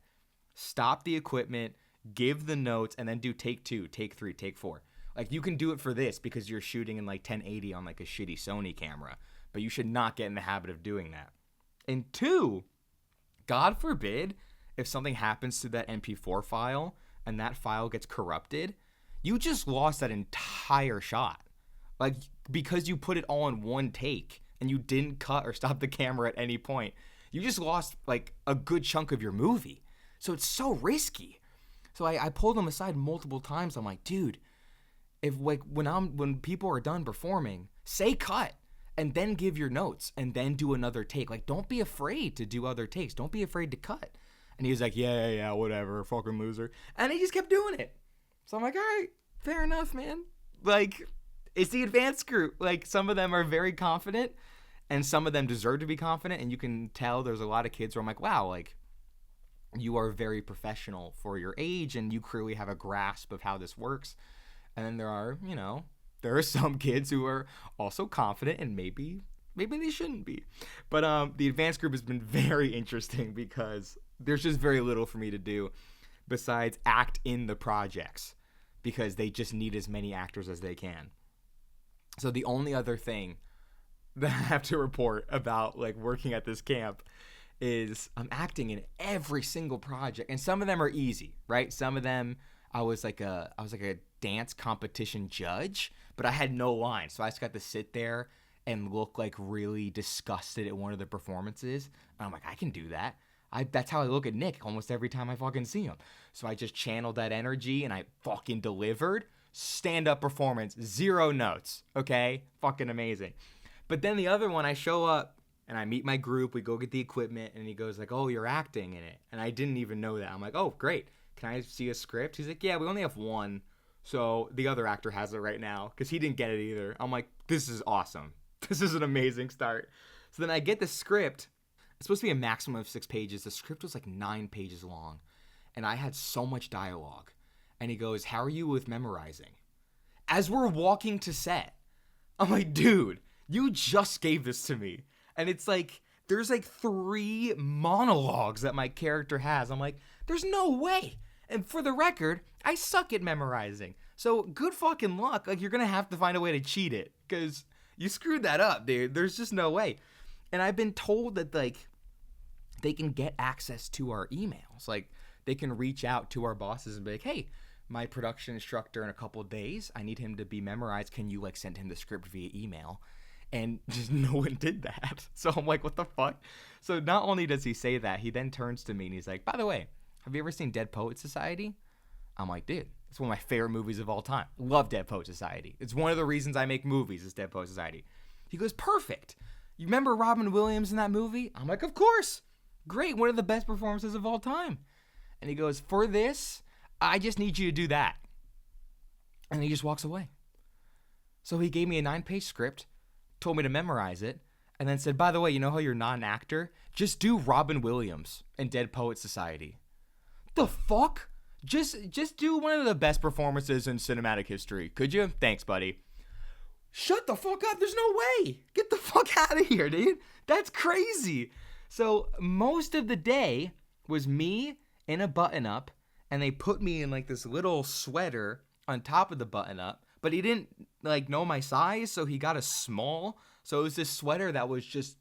stop the equipment, give the notes, and then do take 2, take 3, take 4. Like you can do it for this because you're shooting in like 1080 on like a shitty Sony camera, but you should not get in the habit of doing that. And 2, God forbid, if something happens to that MP4 file and that file gets corrupted, you just lost that entire shot. Like, because you put it all in one take and you didn't cut or stop the camera at any point, you just lost like a good chunk of your movie. So it's so risky. So I pulled him aside multiple times. I'm like, dude, if like when people are done performing, say cut and then give your notes and then do another take. Like, don't be afraid to do other takes. Don't be afraid to cut. And he was like, yeah, whatever, fucking loser. And he just kept doing it. So I'm like, all right, fair enough, man. Like, it's the advanced group. Like, some of them are very confident, and some of them deserve to be confident. And you can tell there's a lot of kids where I'm like, wow, like, you are very professional for your age, and you clearly have a grasp of how this works. And then there are, there are some kids who are also confident, and maybe they shouldn't be. But the advanced group has been very interesting because there's just very little for me to do besides act in the projects, because they just need as many actors as they can. So the only other thing that I have to report about like working at this camp is I'm acting in every single project, and some of them are easy, right? Some of them I was like a dance competition judge, but I had no lines, so I just got to sit there and look like really disgusted at one of the performances. And I'm like, I can do that. That's how I look at Nick almost every time I fucking see him. So I just channeled that energy and I fucking delivered. Stand-up performance, 0 notes, okay? Fucking amazing. But then the other one, I show up and I meet my group. We go get the equipment, and he goes like, oh, you're acting in it. And I didn't even know that. I'm like, oh, great. Can I see a script? He's like, yeah, we only have one. So the other actor has it right now because he didn't get it either. I'm like, this is awesome. This is an amazing start. So then I get the script. It's supposed to be a maximum of 6 pages. The script was like 9 pages long, and I had so much dialogue. And he goes, how are you with memorizing? As we're walking to set. I'm like, dude, you just gave this to me. And it's like, there's like 3 monologues that my character has. I'm like, there's no way. And for the record, I suck at memorizing. So good fucking luck. Like, you're going to have to find a way to cheat it, because you screwed that up, dude. There's just no way. And I've been told that, like, they can get access to our emails. Like, they can reach out to our bosses and be like, hey, my production instructor in a couple of days, I need him to be memorized. Can you, like, send him the script via email? And just no one did that. So I'm like, what the fuck? So not only does he say that, he then turns to me and he's like, by the way, have you ever seen Dead Poet Society? I'm like, dude, it's one of my favorite movies of all time. Love Dead Poet Society. It's one of the reasons I make movies is Dead Poet Society. He goes, perfect. You remember Robin Williams in that movie? I'm like, of course. Great. One of the best performances of all time. And he goes, for this, I just need you to do that. And he just walks away. So he gave me a 9-page script, told me to memorize it, and then said, by the way, you know how you're not an actor? Just do Robin Williams in Dead Poet Society. The fuck? Just do one of the best performances in cinematic history. Could you? Thanks, buddy. Shut the fuck up. There's no way. Get the fuck out of here, dude. That's crazy. So most of the day was me in a button-up, and they put me in like this little sweater on top of the button-up, but he didn't like know my size, so he got a small. So it was this sweater that was just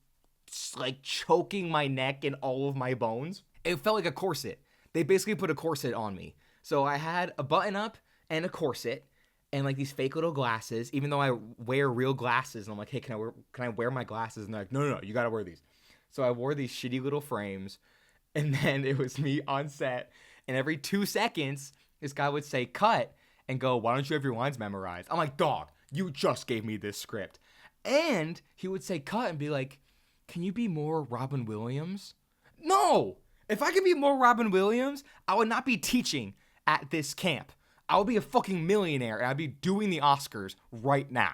like choking my neck and all of my bones. It felt like a corset. They basically put a corset on me. So I had a button-up and a corset and like these fake little glasses, even though I wear real glasses. And I'm like, hey, can I wear my glasses? And they're like, no, you gotta wear these. So I wore these shitty little frames, and then it was me on set. And every 2 seconds, this guy would say cut and go, why don't you have your lines memorized? I'm like, dog, you just gave me this script. And he would say cut and be like, can you be more Robin Williams? No! If I could be more Robin Williams, I would not be teaching at this camp. I would be a fucking millionaire, and I'd be doing the Oscars right now.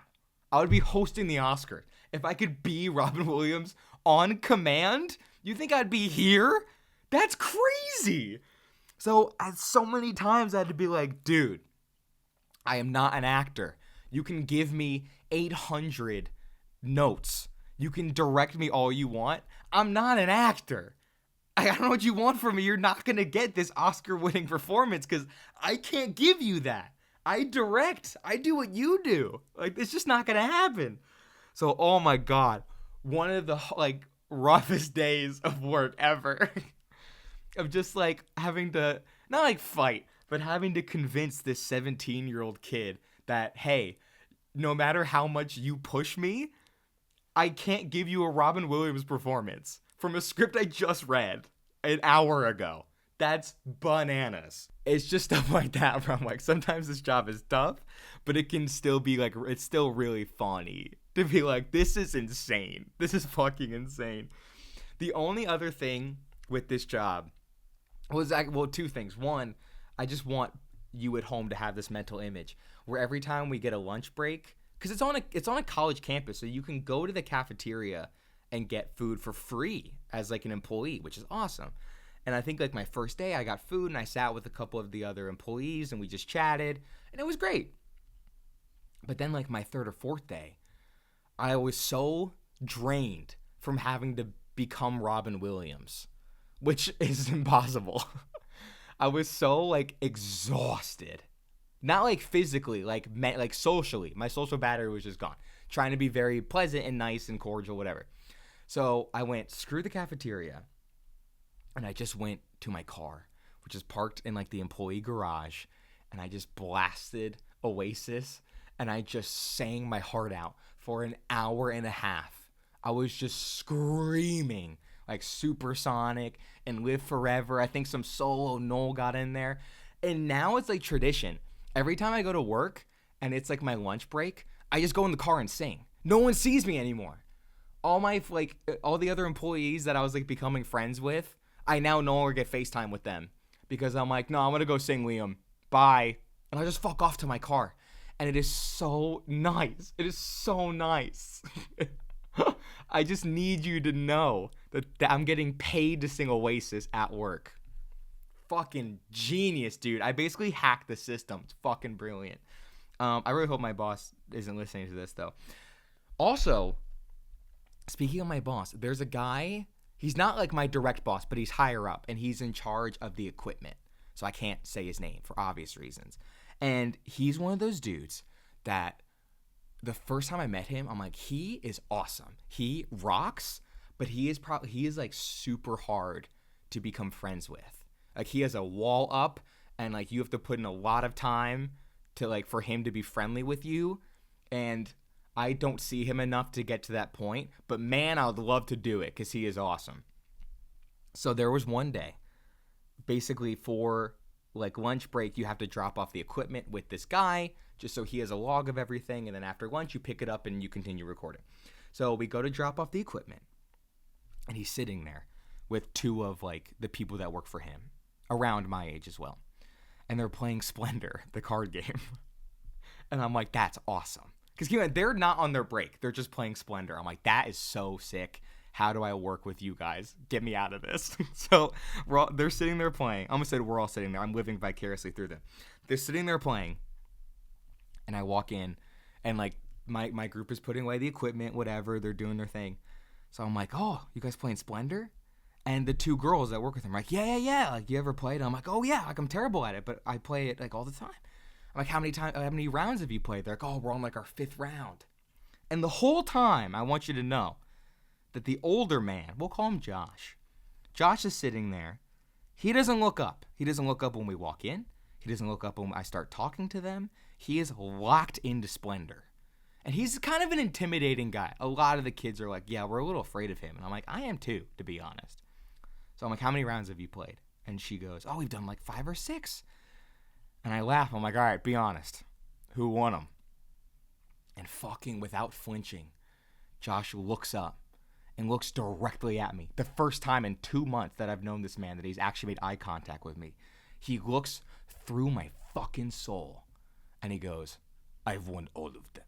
I would be hosting the Oscars. If I could be Robin Williams on command, you think I'd be here? That's crazy. So many times I had to be like, dude, I am not an actor. You can give me 800 notes. You can direct me all you want. I'm not an actor. I don't know what you want from me. You're not going to get this Oscar-winning performance because I can't give you that. I direct. I do what you do. Like, it's just not going to happen. So, oh my God. One of the, like, roughest days of work ever. Of just, like, having to, not, like, fight, but having to convince this 17-year-old kid that, hey, no matter how much you push me, I can't give you a Robin Williams performance from a script I just read an hour ago. That's bananas. It's just stuff like that where I'm like, sometimes this job is tough, but it can still be like, it's still really funny to be like, this is insane. This is fucking insane. The only other thing with this job was, well, 2 things. One, I just want you at home to have this mental image where every time we get a lunch break, because it's on a college campus, so you can go to the cafeteria and get food for free as like an employee, which is awesome. And I think like my first day I got food and I sat with a couple of the other employees and we just chatted and it was great. But then like my 3rd or 4th day, I was so drained from having to become Robin Williams, which is impossible. I was so like exhausted. Not like physically, like socially. My social battery was just gone. Trying to be very pleasant and nice and cordial, whatever. So I went, screw the cafeteria. And I just went to my car, which is parked in like the employee garage. And I just blasted Oasis. And I just sang my heart out for an hour and a half. I was just screaming like Supersonic and Live Forever. I think some solo Noel got in there. And now it's like tradition. Every time I go to work and it's like my lunch break, I just go in the car and sing. No one sees me anymore. All the other employees that I was like becoming friends with, I now no longer get FaceTime with them because I'm like, no, I'm going to go sing, Liam. Bye. And I just fuck off to my car. And it is so nice. It is so nice. I just need you to know that I'm getting paid to sing Oasis at work. Fucking genius, dude. I basically hacked the system. It's fucking brilliant. I really hope my boss isn't listening to this, though. Also, speaking of my boss, there's a guy. He's not like my direct boss, but he's higher up, and he's in charge of the equipment. So I can't say his name for obvious reasons. And he's one of those dudes that the first time I met him, I'm like, he is awesome. He rocks, but he is like super hard to become friends with. Like he has a wall up, and like you have to put in a lot of time to like for him to be friendly with you. And I don't see him enough to get to that point, but man, I would love to do it because he is awesome. So there was one day, basically for like lunch break, you have to drop off the equipment with this guy just so he has a log of everything. And then after lunch, you pick it up and you continue recording. So we go to drop off the equipment, and he's sitting there with two of like the people that work for him around my age as well. And they're playing Splendor, the card game. And I'm like, that's awesome. Because they're not on their break. They're just playing Splendor. I'm like, that is so sick. How do I work with you guys? Get me out of this. So they're sitting there playing. I almost said we're all sitting there. I'm living vicariously through them. They're sitting there playing. And I walk in. And like my group is putting away the equipment, whatever. They're doing their thing. So I'm like, oh, you guys playing Splendor? And the two girls that work with him are like, yeah. Like, you ever played? I'm like, oh, yeah. Like, I'm terrible at it, but I play it like all the time. I'm like, how many rounds have you played? They're like, oh, we're on like our 5th round. And the whole time, I want you to know that the older man, we'll call him Josh. Josh is sitting there. He doesn't look up. He doesn't look up when we walk in. He doesn't look up when I start talking to them. He is locked into Splendor. And he's kind of an intimidating guy. A lot of the kids are like, yeah, we're a little afraid of him. And I'm like, I am too, to be honest. So I'm like, how many rounds have you played? And she goes, oh, we've done like 5 or 6. And I laugh. I'm like, all right, be honest. Who won them? And fucking without flinching, Josh looks up and looks directly at me. The first time in 2 months that I've known this man that he's actually made eye contact with me. He looks through my fucking soul. And he goes, I've won all of them.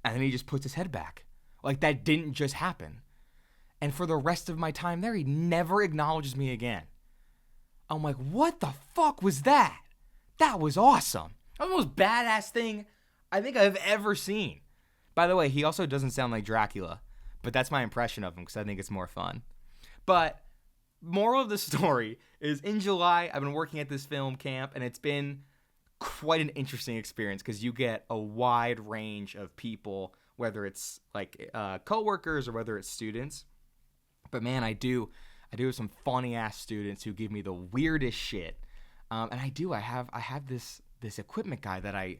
And then he just puts his head back. Like that didn't just happen. And for the rest of my time there, he never acknowledges me again. I'm like, what the fuck was that? That was awesome. That was the most badass thing I think I've ever seen. By the way, he also doesn't sound like Dracula, but that's my impression of him because I think it's more fun. But moral of the story is in July, I've been working at this film camp, and it's been quite an interesting experience because you get a wide range of people, whether it's like coworkers or whether it's students. But man, I do have some funny ass students who give me the weirdest shit. And I have this equipment guy that I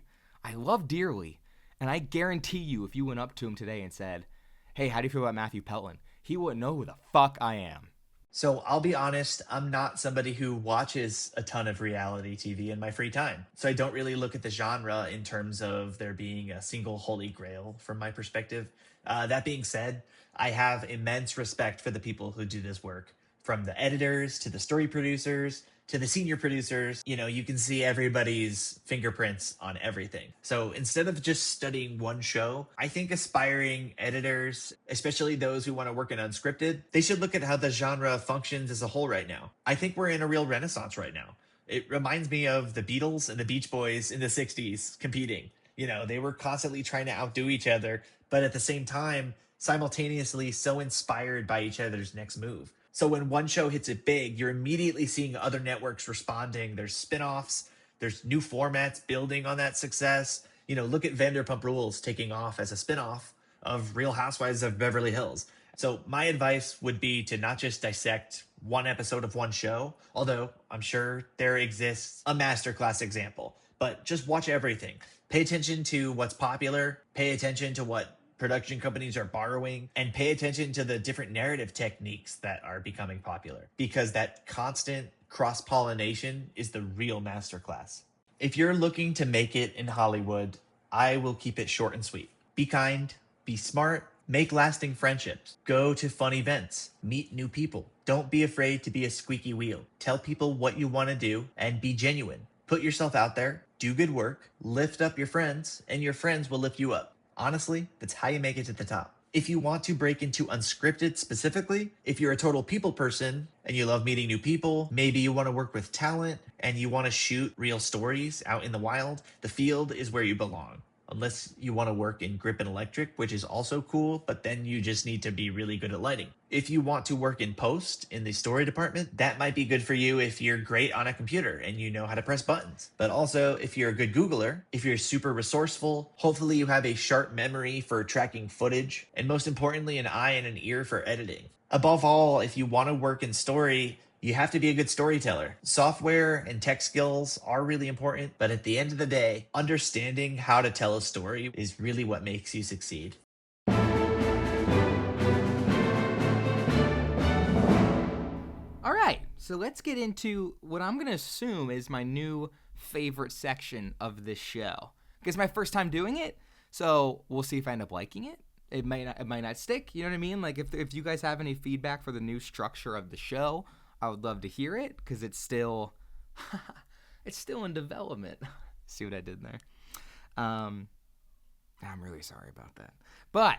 love dearly. And I guarantee you, if you went up to him today and said, hey, how do you feel about Matthew Pelton? He wouldn't know who the fuck I am. So I'll be honest, I'm not somebody who watches a ton of reality TV in my free time. So I don't really look at the genre in terms of there being a single holy grail from my perspective. That being said, I have immense respect for the people who do this work. From the editors to the story producers to the senior producers, you can see everybody's fingerprints on everything. So instead of just studying one show, I think aspiring editors, especially those who want to work in unscripted, they should look at how the genre functions as a whole right now. I think we're in a real renaissance right now. It reminds me of the Beatles and the Beach Boys in the 60s competing. They were constantly trying to outdo each other, but at the same time, simultaneously so inspired by each other's next move. So when one show hits it big, you're immediately seeing other networks responding. There's spinoffs, there's new formats building on that success. Look at Vanderpump Rules taking off as a spinoff of Real Housewives of Beverly Hills. So my advice would be to not just dissect one episode of one show, although I'm sure there exists a masterclass example, but just watch everything. Pay attention to what's popular, pay attention to what production companies are borrowing, and pay attention to the different narrative techniques that are becoming popular, because that constant cross-pollination is the real masterclass. If you're looking to make it in Hollywood, I will keep it short and sweet. Be kind, be smart, make lasting friendships, go to fun events, meet new people. Don't be afraid to be a squeaky wheel. Tell people what you want to do and be genuine. Put yourself out there, do good work, lift up your friends, and your friends will lift you up. Honestly, that's how you make it to the top. If you want to break into unscripted specifically, if you're a total people person and you love meeting new people, maybe you want to work with talent and you want to shoot real stories out in the wild, the field is where you belong. Unless you want to work in grip and electric, which is also cool, but then you just need to be really good at lighting. If you want to work in post in the story department, that might be good for you if you're great on a computer and you know how to press buttons. But also, if you're a good Googler, if you're super resourceful, hopefully you have a sharp memory for tracking footage, and most importantly, an eye and an ear for editing. Above all, if you want to work in story, you have to be a good storyteller. Software and tech skills are really important, but at the end of the day, understanding how to tell a story is really what makes you succeed. All right, So let's get into what I'm going to assume is my new favorite section of this show. Because it's my first time doing it, so we'll see if I end up liking it. It might not stick, you know what I mean? Like, if you guys have any feedback for the new structure of the show, I would love to hear it, because it's still in development. See what I did there? I'm really sorry about that. But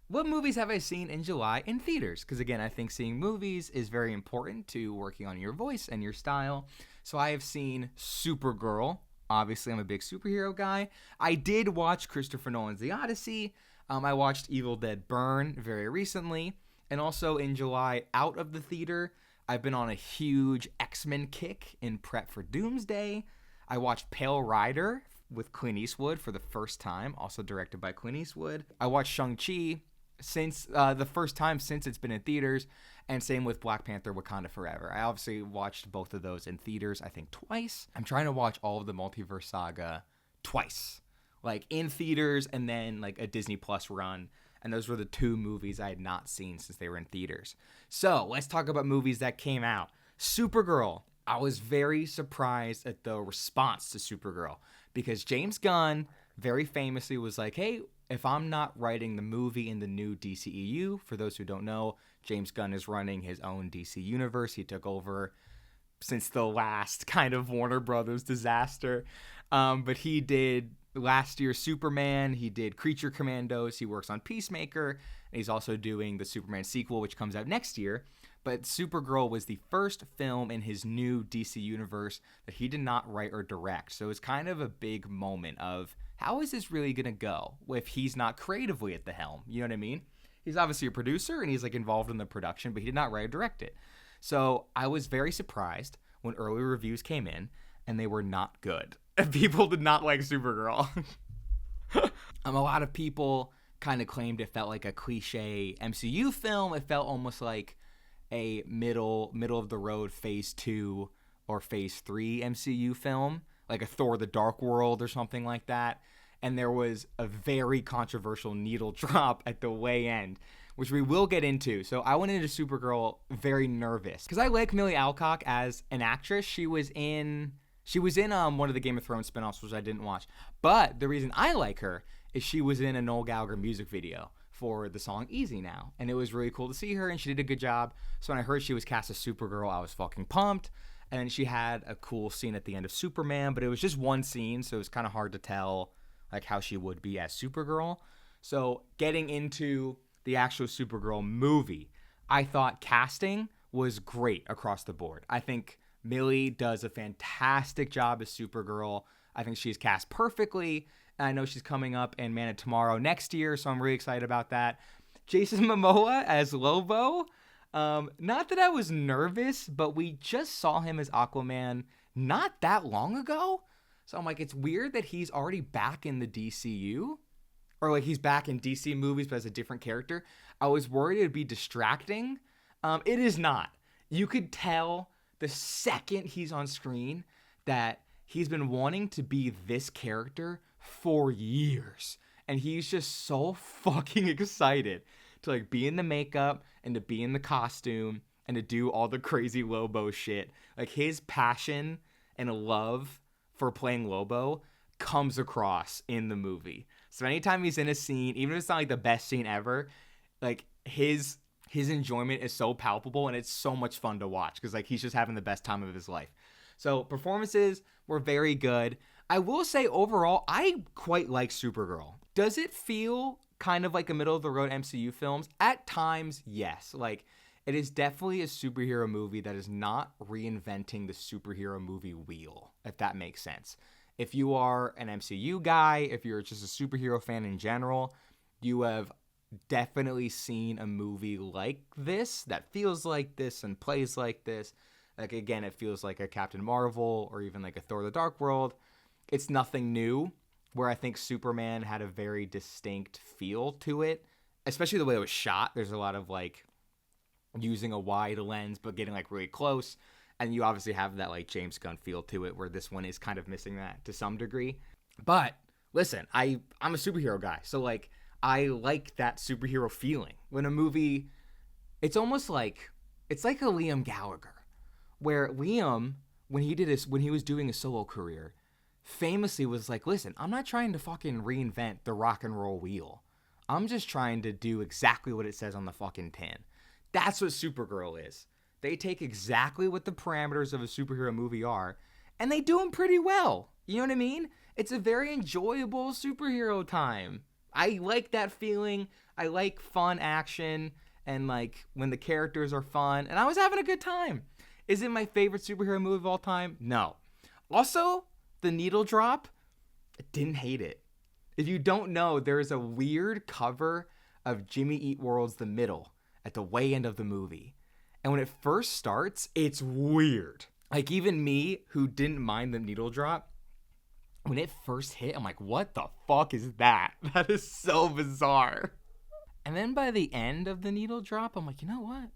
what movies have I seen in July in theaters? Because again, I think seeing movies is very important to working on your voice and your style. So I have seen Supergirl. Obviously, I'm a big superhero guy. I did watch Christopher Nolan's The Odyssey. I watched Evil Dead Burn very recently. And also in July, out of the theater, I've been on a huge X-Men kick in prep for Doomsday. I watched Pale Rider with Clint Eastwood for the first time, also directed by Clint Eastwood. I watched Shang-Chi since the first time since it's been in theaters, and same with Black Panther Wakanda Forever. I obviously watched both of those in theaters, I think twice. I'm trying to watch all of the Multiverse Saga twice, like in theaters and then like a Disney Plus run. And those were the two movies I had not seen since they were in theaters. So let's talk about movies that came out. Supergirl. I was very surprised at the response to Supergirl, because James Gunn very famously was like, hey, if I'm not writing the movie in the new DCEU, for those who don't know, James Gunn is running his own DC universe. He took over since the last kind of Warner Brothers disaster. But he did last year's Superman. He did Creature Commandos. He works on Peacemaker. And he's also doing the Superman sequel, which comes out next year. But Supergirl was the first film in his new DC universe that he did not write or direct. So it's kind of a big moment of, how is this really going to go if he's not creatively at the helm? You know what I mean? He's obviously a producer and he's like involved in the production, but he did not write or direct it. So I was very surprised when early reviews came in and they were not good. People did not like Supergirl. A lot of people kind of claimed it felt like a cliche MCU film. It felt almost like a middle of the road phase 2 or phase 3 MCU film, like a Thor the Dark World or something like that. And there was a very controversial needle drop at the way end, which we will get into. So I went into Supergirl very nervous because I like Millie Alcock as an actress. She was in one of the Game of Thrones spinoffs, which I didn't watch. But the reason I like her is she was in a Noel Gallagher music video for the song Easy Now. And it was really cool to see her, and she did a good job. So when I heard she was cast as Supergirl, I was fucking pumped. And then she had a cool scene at the end of Superman, but it was just one scene, so it was kind of hard to tell like how she would be as Supergirl. So getting into the actual Supergirl movie, I thought casting was great across the board. I think Millie does a fantastic job as Supergirl. I think she's cast perfectly. And I know she's coming up in Man of Tomorrow next year, so I'm really excited about that. Jason Momoa as Lobo. Not that I was nervous, but we just saw him as Aquaman not that long ago. So I'm like, it's weird that he's already back in the DCU. Or like he's back in DC movies, but as a different character. I was worried it would be distracting. It is not. You could tell the second he's on screen that he's been wanting to be this character for years. And he's just so fucking excited to like be in the makeup and to be in the costume and to do all the crazy Lobo shit. Like his passion and love for playing Lobo comes across in the movie. So anytime he's in a scene, even if it's not like the best scene ever, like his enjoyment is so palpable and it's so much fun to watch because like he's just having the best time of his life. So performances were very good. I will say overall, I quite like Supergirl. Does it feel kind of like a middle of the road MCU films? At times, yes. Like it is definitely a superhero movie that is not reinventing the superhero movie wheel, if that makes sense. If you are an MCU guy, if you're just a superhero fan in general, you have definitely seen a movie like this that feels like this and plays like this. Like again, it feels like a Captain Marvel or even like a Thor the Dark World. It's nothing new, where I think Superman had a very distinct feel to it, especially the way it was shot. There's a lot of like using a wide lens but getting like really close, and you obviously have that like James Gunn feel to it, where this one is kind of missing that to some degree. But listen, I'm a superhero guy, so like I like that superhero feeling when a movie, it's almost like it's like a Liam Gallagher, where Liam, when he was doing a solo career, famously was like, listen, I'm not trying to fucking reinvent the rock and roll wheel. I'm just trying to do exactly what it says on the fucking tin. That's what Supergirl is. They take exactly what the parameters of a superhero movie are, and they do them pretty well. You know what I mean? It's a very enjoyable superhero time. I like that feeling. I like fun action and like when the characters are fun, and I was having a good time. Is it my favorite superhero movie of all time? No. Also, the needle drop, I didn't hate it. If you don't know, there is a weird cover of Jimmy Eat World's The Middle at the way end of the movie. And when it first starts, it's weird. Like even me, who didn't mind the needle drop, when it first hit, I'm like, what the fuck is that? That is so bizarre. And then by the end of the needle drop, I'm like, you know what?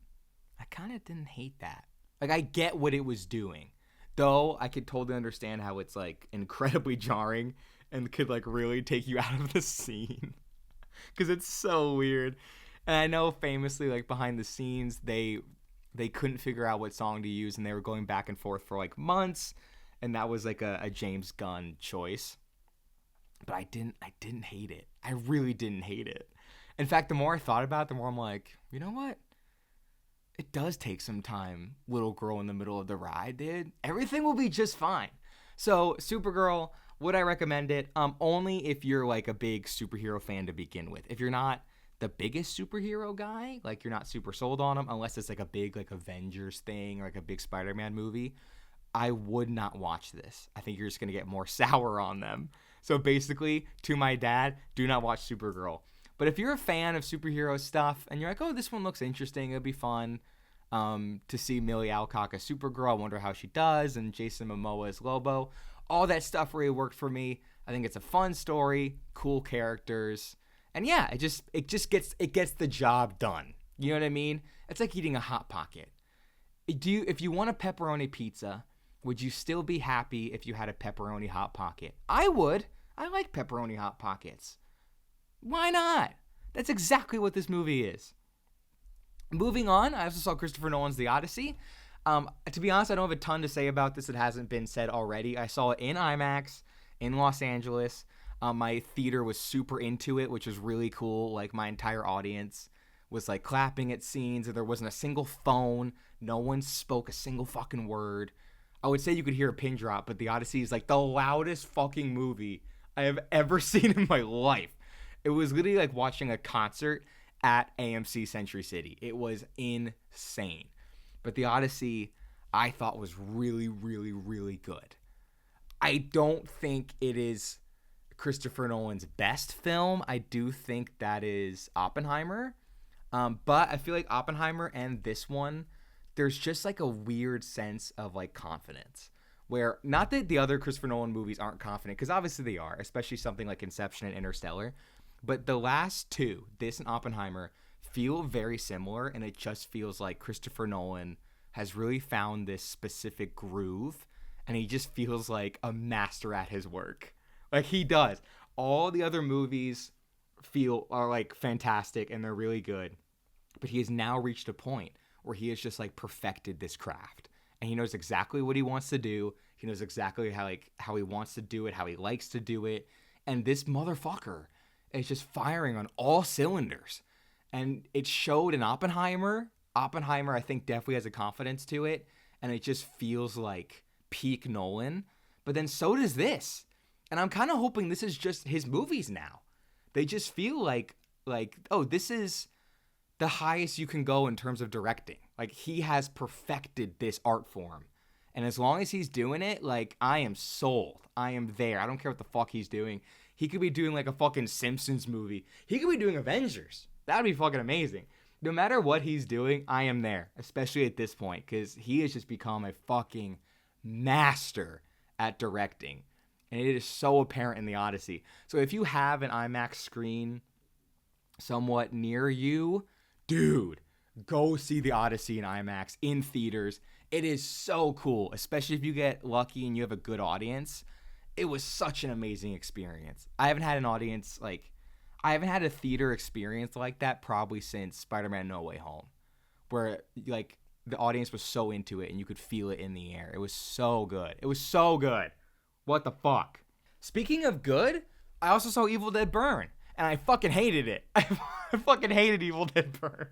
I kind of didn't hate that. Like, I get what it was doing. Though, I could totally understand how it's, like, incredibly jarring and could, like, really take you out of the scene. Because it's so weird. And I know, famously, like, behind the scenes, they couldn't figure out what song to use, and they were going back and forth for, like, months. And that was, like, a James Gunn choice. But I didn't hate it. I really didn't hate it. In fact, the more I thought about it, the more I'm like, you know what? It does take some time, little girl in the middle of the ride, dude. Everything will be just fine. So, Supergirl, would I recommend it? Only if you're like a big superhero fan to begin with. If you're not the biggest superhero guy, like you're not super sold on them, unless it's like a big like Avengers thing or like a big Spider-Man movie, I would not watch this. I think you're just gonna get more sour on them. So basically, to my dad, do not watch Supergirl. But if you're a fan of superhero stuff and you're like, oh, this one looks interesting, it'll be fun to see Millie Alcock as Supergirl. I wonder how she does, and Jason Momoa as Lobo. All that stuff really worked for me. I think it's a fun story, cool characters, and yeah, it gets the job done. You know what I mean? It's like eating a Hot Pocket. If you want a pepperoni pizza, would you still be happy if you had a pepperoni Hot Pocket? I would. I like pepperoni Hot Pockets. Why not? That's exactly what this movie is. Moving on, I also saw Christopher Nolan's The Odyssey. To be honest, I don't have a ton to say about this that hasn't been said already. I saw it in IMAX in Los Angeles. My theater was super into it, which was really cool. Like, my entire audience was, like, clapping at scenes, and there wasn't a single phone. No one spoke a single fucking word. I would say you could hear a pin drop, but The Odyssey is, like, the loudest fucking movie I have ever seen in my life. It was literally like watching a concert at AMC Century City. It was insane. But The Odyssey, I thought was really, really, really good. I don't think it is Christopher Nolan's best film. I do think that is Oppenheimer. But I feel like Oppenheimer and this one, there's just like a weird sense of like confidence. Where, not that the other Christopher Nolan movies aren't confident, because obviously they are, especially something like Inception and Interstellar. But the last two, this and Oppenheimer, feel very similar, and it just feels like Christopher Nolan has really found this specific groove, and he just feels like a master at his work. Like, he does. All the other movies are like fantastic, and they're really good, but he has now reached a point where he has just like perfected this craft, and he knows exactly what he wants to do. He knows exactly how he wants to do it, how he likes to do it, and this motherfucker is just firing on all cylinders. And it showed in Oppenheimer. Oppenheimer, I think, definitely has a confidence to it, and it just feels like peak Nolan. But then so does this. And I'm kind of hoping this is just his movies now. They just feel like, oh, this is the highest you can go in terms of directing. Like, he has perfected this art form. And as long as he's doing it, like, I am sold. I am there. I don't care what the fuck he's doing. He could be doing like a fucking Simpsons movie. He could be doing Avengers. That would be fucking amazing. No matter what he's doing, I am there. Especially at this point, because he has just become a fucking master at directing. And it is so apparent in The Odyssey. So if you have an IMAX screen somewhat near you, dude, go see The Odyssey in IMAX in theaters. It is so cool, especially if you get lucky and you have a good audience. It was such an amazing experience. I haven't had a theater experience like that probably since Spider-Man No Way Home, where like the audience was so into it and you could feel it in the air. It was so good. It was so good. What the fuck? Speaking of good, I also saw Evil Dead Burn, and I fucking hated it. I fucking hated Evil Dead Burn.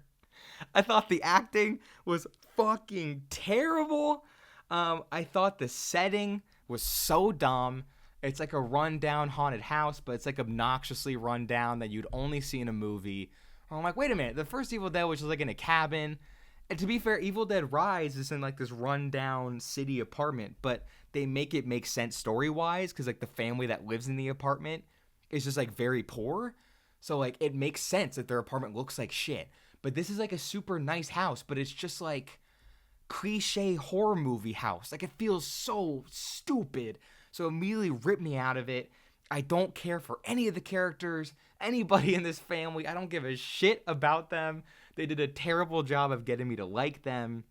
I thought the acting was fucking terrible. I thought the setting was so dumb. It's like a rundown haunted house, but it's like obnoxiously rundown that you'd only see in a movie. I'm like, wait a minute. The first Evil Dead was just like in a cabin. And to be fair, Evil Dead Rise is in like this rundown city apartment, but they make it make sense story-wise because like the family that lives in the apartment is just like very poor. So like it makes sense that their apartment looks like shit. But this is like a super nice house, but it's just like cliche horror movie house. Like it feels so stupid. So it immediately ripped me out of it. I don't care for any of the characters, anybody in this family. I don't give a shit about them. They did a terrible job of getting me to like them.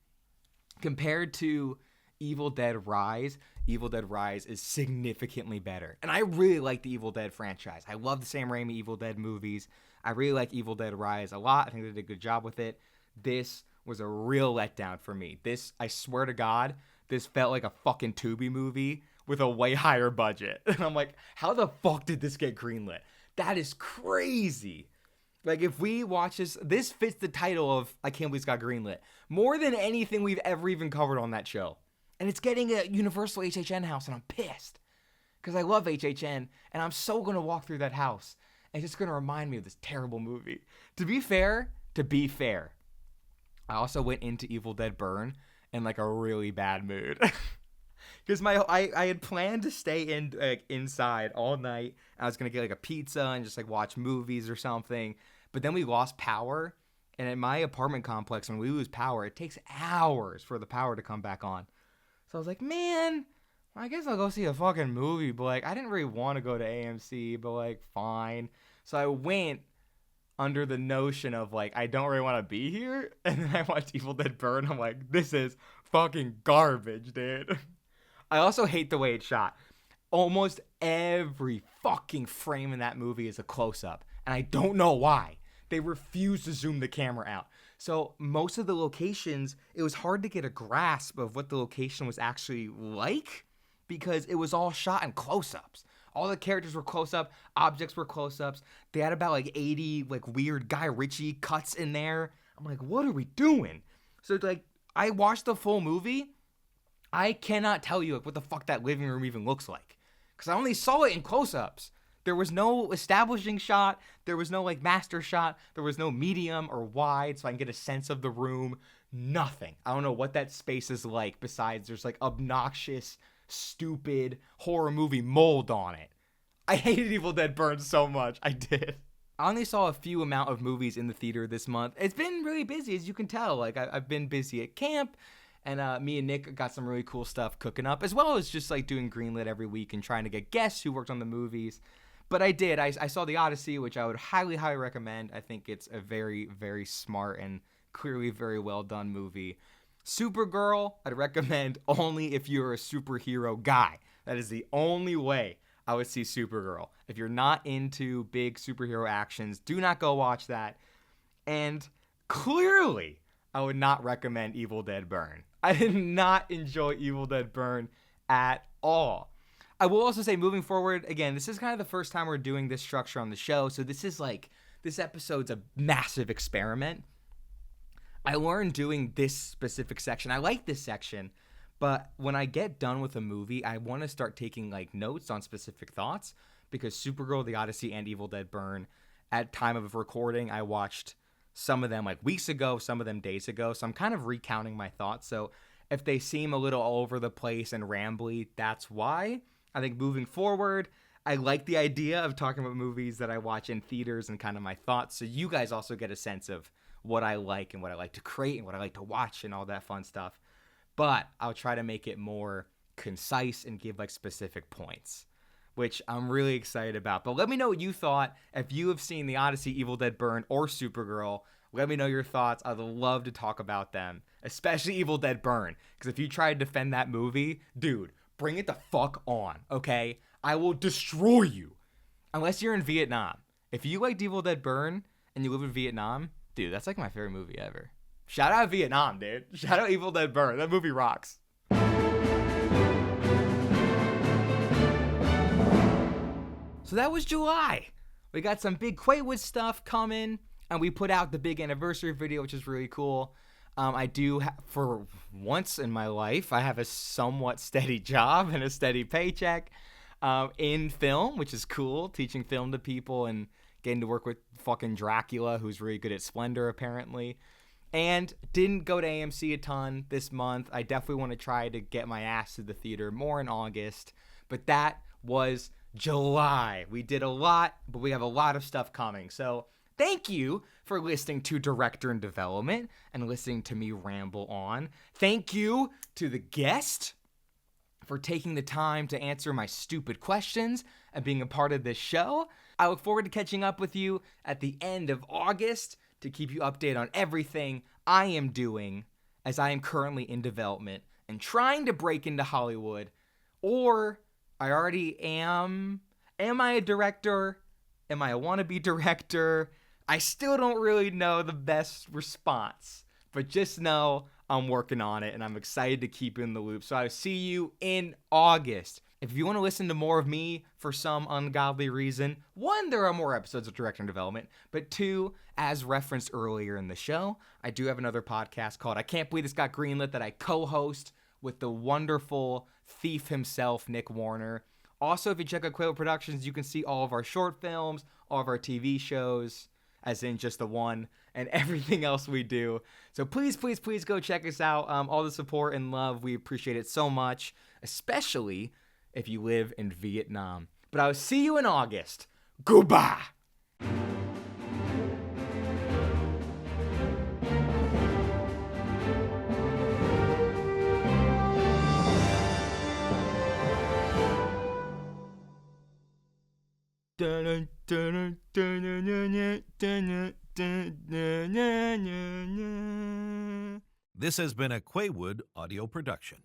Compared to Evil Dead Rise, Evil Dead Rise is significantly better. And I really like the Evil Dead franchise. I love the Sam Raimi Evil Dead movies. I really like Evil Dead Rise a lot. I think they did a good job with it. This was a real letdown for me. This, I swear to God, this felt like a fucking Tubi movie with a way higher budget. And I'm like, how the fuck did this get greenlit? That is crazy. Like, if we watch this fits the title of I Can't Believe It's Got Greenlit more than anything we've ever even covered on that show. And it's getting a Universal HHN house, and I'm pissed. Because I love HHN, and I'm so going to walk through that house. And it's just going to remind me of this terrible movie. To be fair, I also went into Evil Dead Burn in like a really bad mood. Because I had planned to stay inside all night. I was going to get like a pizza and just like watch movies or something. But then we lost power. And in my apartment complex, when we lose power, it takes hours for the power to come back on. So I was like, man, I guess I'll go see a fucking movie. But like, I didn't really want to go to AMC, but like, fine. So I went under the notion of like, I don't really want to be here. And then I watched Evil Dead Burn. I'm like, this is fucking garbage, dude. I also hate the way it's shot. Almost every fucking frame in that movie is a close-up. And I don't know why. They refuse to zoom the camera out. So most of the locations, it was hard to get a grasp of what the location was actually like because it was all shot in close-ups. All the characters were close-up. Objects were close-ups. They had about like 80 like weird Guy Ritchie cuts in there. I'm like, what are we doing? So like, I watched the full movie. I cannot tell you like what the fuck that living room even looks like because I only saw it in close-ups. There was no establishing shot. There was no like master shot. There was no medium or wide so I can get a sense of the room. Nothing. I don't know what that space is like besides there's like obnoxious, stupid horror movie mold on it. I hated Evil Dead Burn so much. I did. I only saw a few amount of movies in the theater this month. It's been really busy, as you can tell. Like I've been busy at camp. And me and Nick got some really cool stuff cooking up, as well as just like doing Greenlit every week and trying to get guests who worked on the movies. But I did. I saw the Odyssey, which I would highly, highly recommend. I think it's a very, very smart and clearly very well done movie. Supergirl, I'd recommend only if you're a superhero guy. That is the only way I would see Supergirl. If you're not into big superhero actions, do not go watch that. And clearly, I would not recommend Evil Dead Burn. I did not enjoy Evil Dead Burn at all. I will also say, moving forward, again, this is kind of the first time we're doing this structure on the show, so this episode's a massive experiment. I learned doing this specific section. I like this section, but when I get done with a movie, I want to start taking like notes on specific thoughts because Supergirl, The Odyssey, and Evil Dead Burn, at time of recording, I watched some of them like weeks ago, some of them days ago. So I'm kind of recounting my thoughts. So if they seem a little all over the place and rambly, that's why. I think moving forward, I like the idea of talking about movies that I watch in theaters and kind of my thoughts. So you guys also get a sense of what I like and what I like to create and what I like to watch and all that fun stuff. But I'll try to make it more concise and give like specific points, which I'm really excited about. But let me know what you thought. If you have seen The Odyssey, Evil Dead Burn, or Supergirl, let me know your thoughts. I'd love to talk about them, especially Evil Dead Burn. Because if you try to defend that movie, dude, bring it the fuck on, okay? I will destroy you. Unless you're in Vietnam. If you liked Evil Dead Burn and you live in Vietnam, dude, that's like my favorite movie ever. Shout out Vietnam, dude. Shout out Evil Dead Burn. That movie rocks. So that was July. We got some big Quaywood stuff coming, and we put out the big anniversary video, which is really cool. I do, for once in my life, I have a somewhat steady job and a steady paycheck in film, which is cool, teaching film to people and getting to work with fucking Dracula, who's really good at Splendor, apparently. And didn't go to AMC a ton this month. I definitely want to try to get my ass to the theater more in August, but that was July. We did a lot, but we have a lot of stuff coming. So thank you for listening to Director in Development and listening to me ramble on. Thank you to the guest for taking the time to answer my stupid questions and being a part of this show. I look forward to catching up with you at the end of August to keep you updated on everything I am doing, as I am currently in development and trying to break into Hollywood. Or I already am. Am I a director? Am I a wannabe director? I still don't really know the best response, but just know I'm working on it and I'm excited to keep you in the loop. So I'll see you in August. If you want to listen to more of me for some ungodly reason, 1, there are more episodes of Director in Development, but 2, as referenced earlier in the show, I do have another podcast called I Can't Believe This Got Greenlit that I co-host with the wonderful thief himself, Nick Warner. Also, if you check out Quaywood Productions, you can see all of our short films, all of our TV shows, as in just the one, and everything else we do. So please, please, please go check us out. All the support and love, we appreciate it so much, especially if you live in Vietnam. But I'll see you in August. Goodbye. This has been a Quaywood audio production.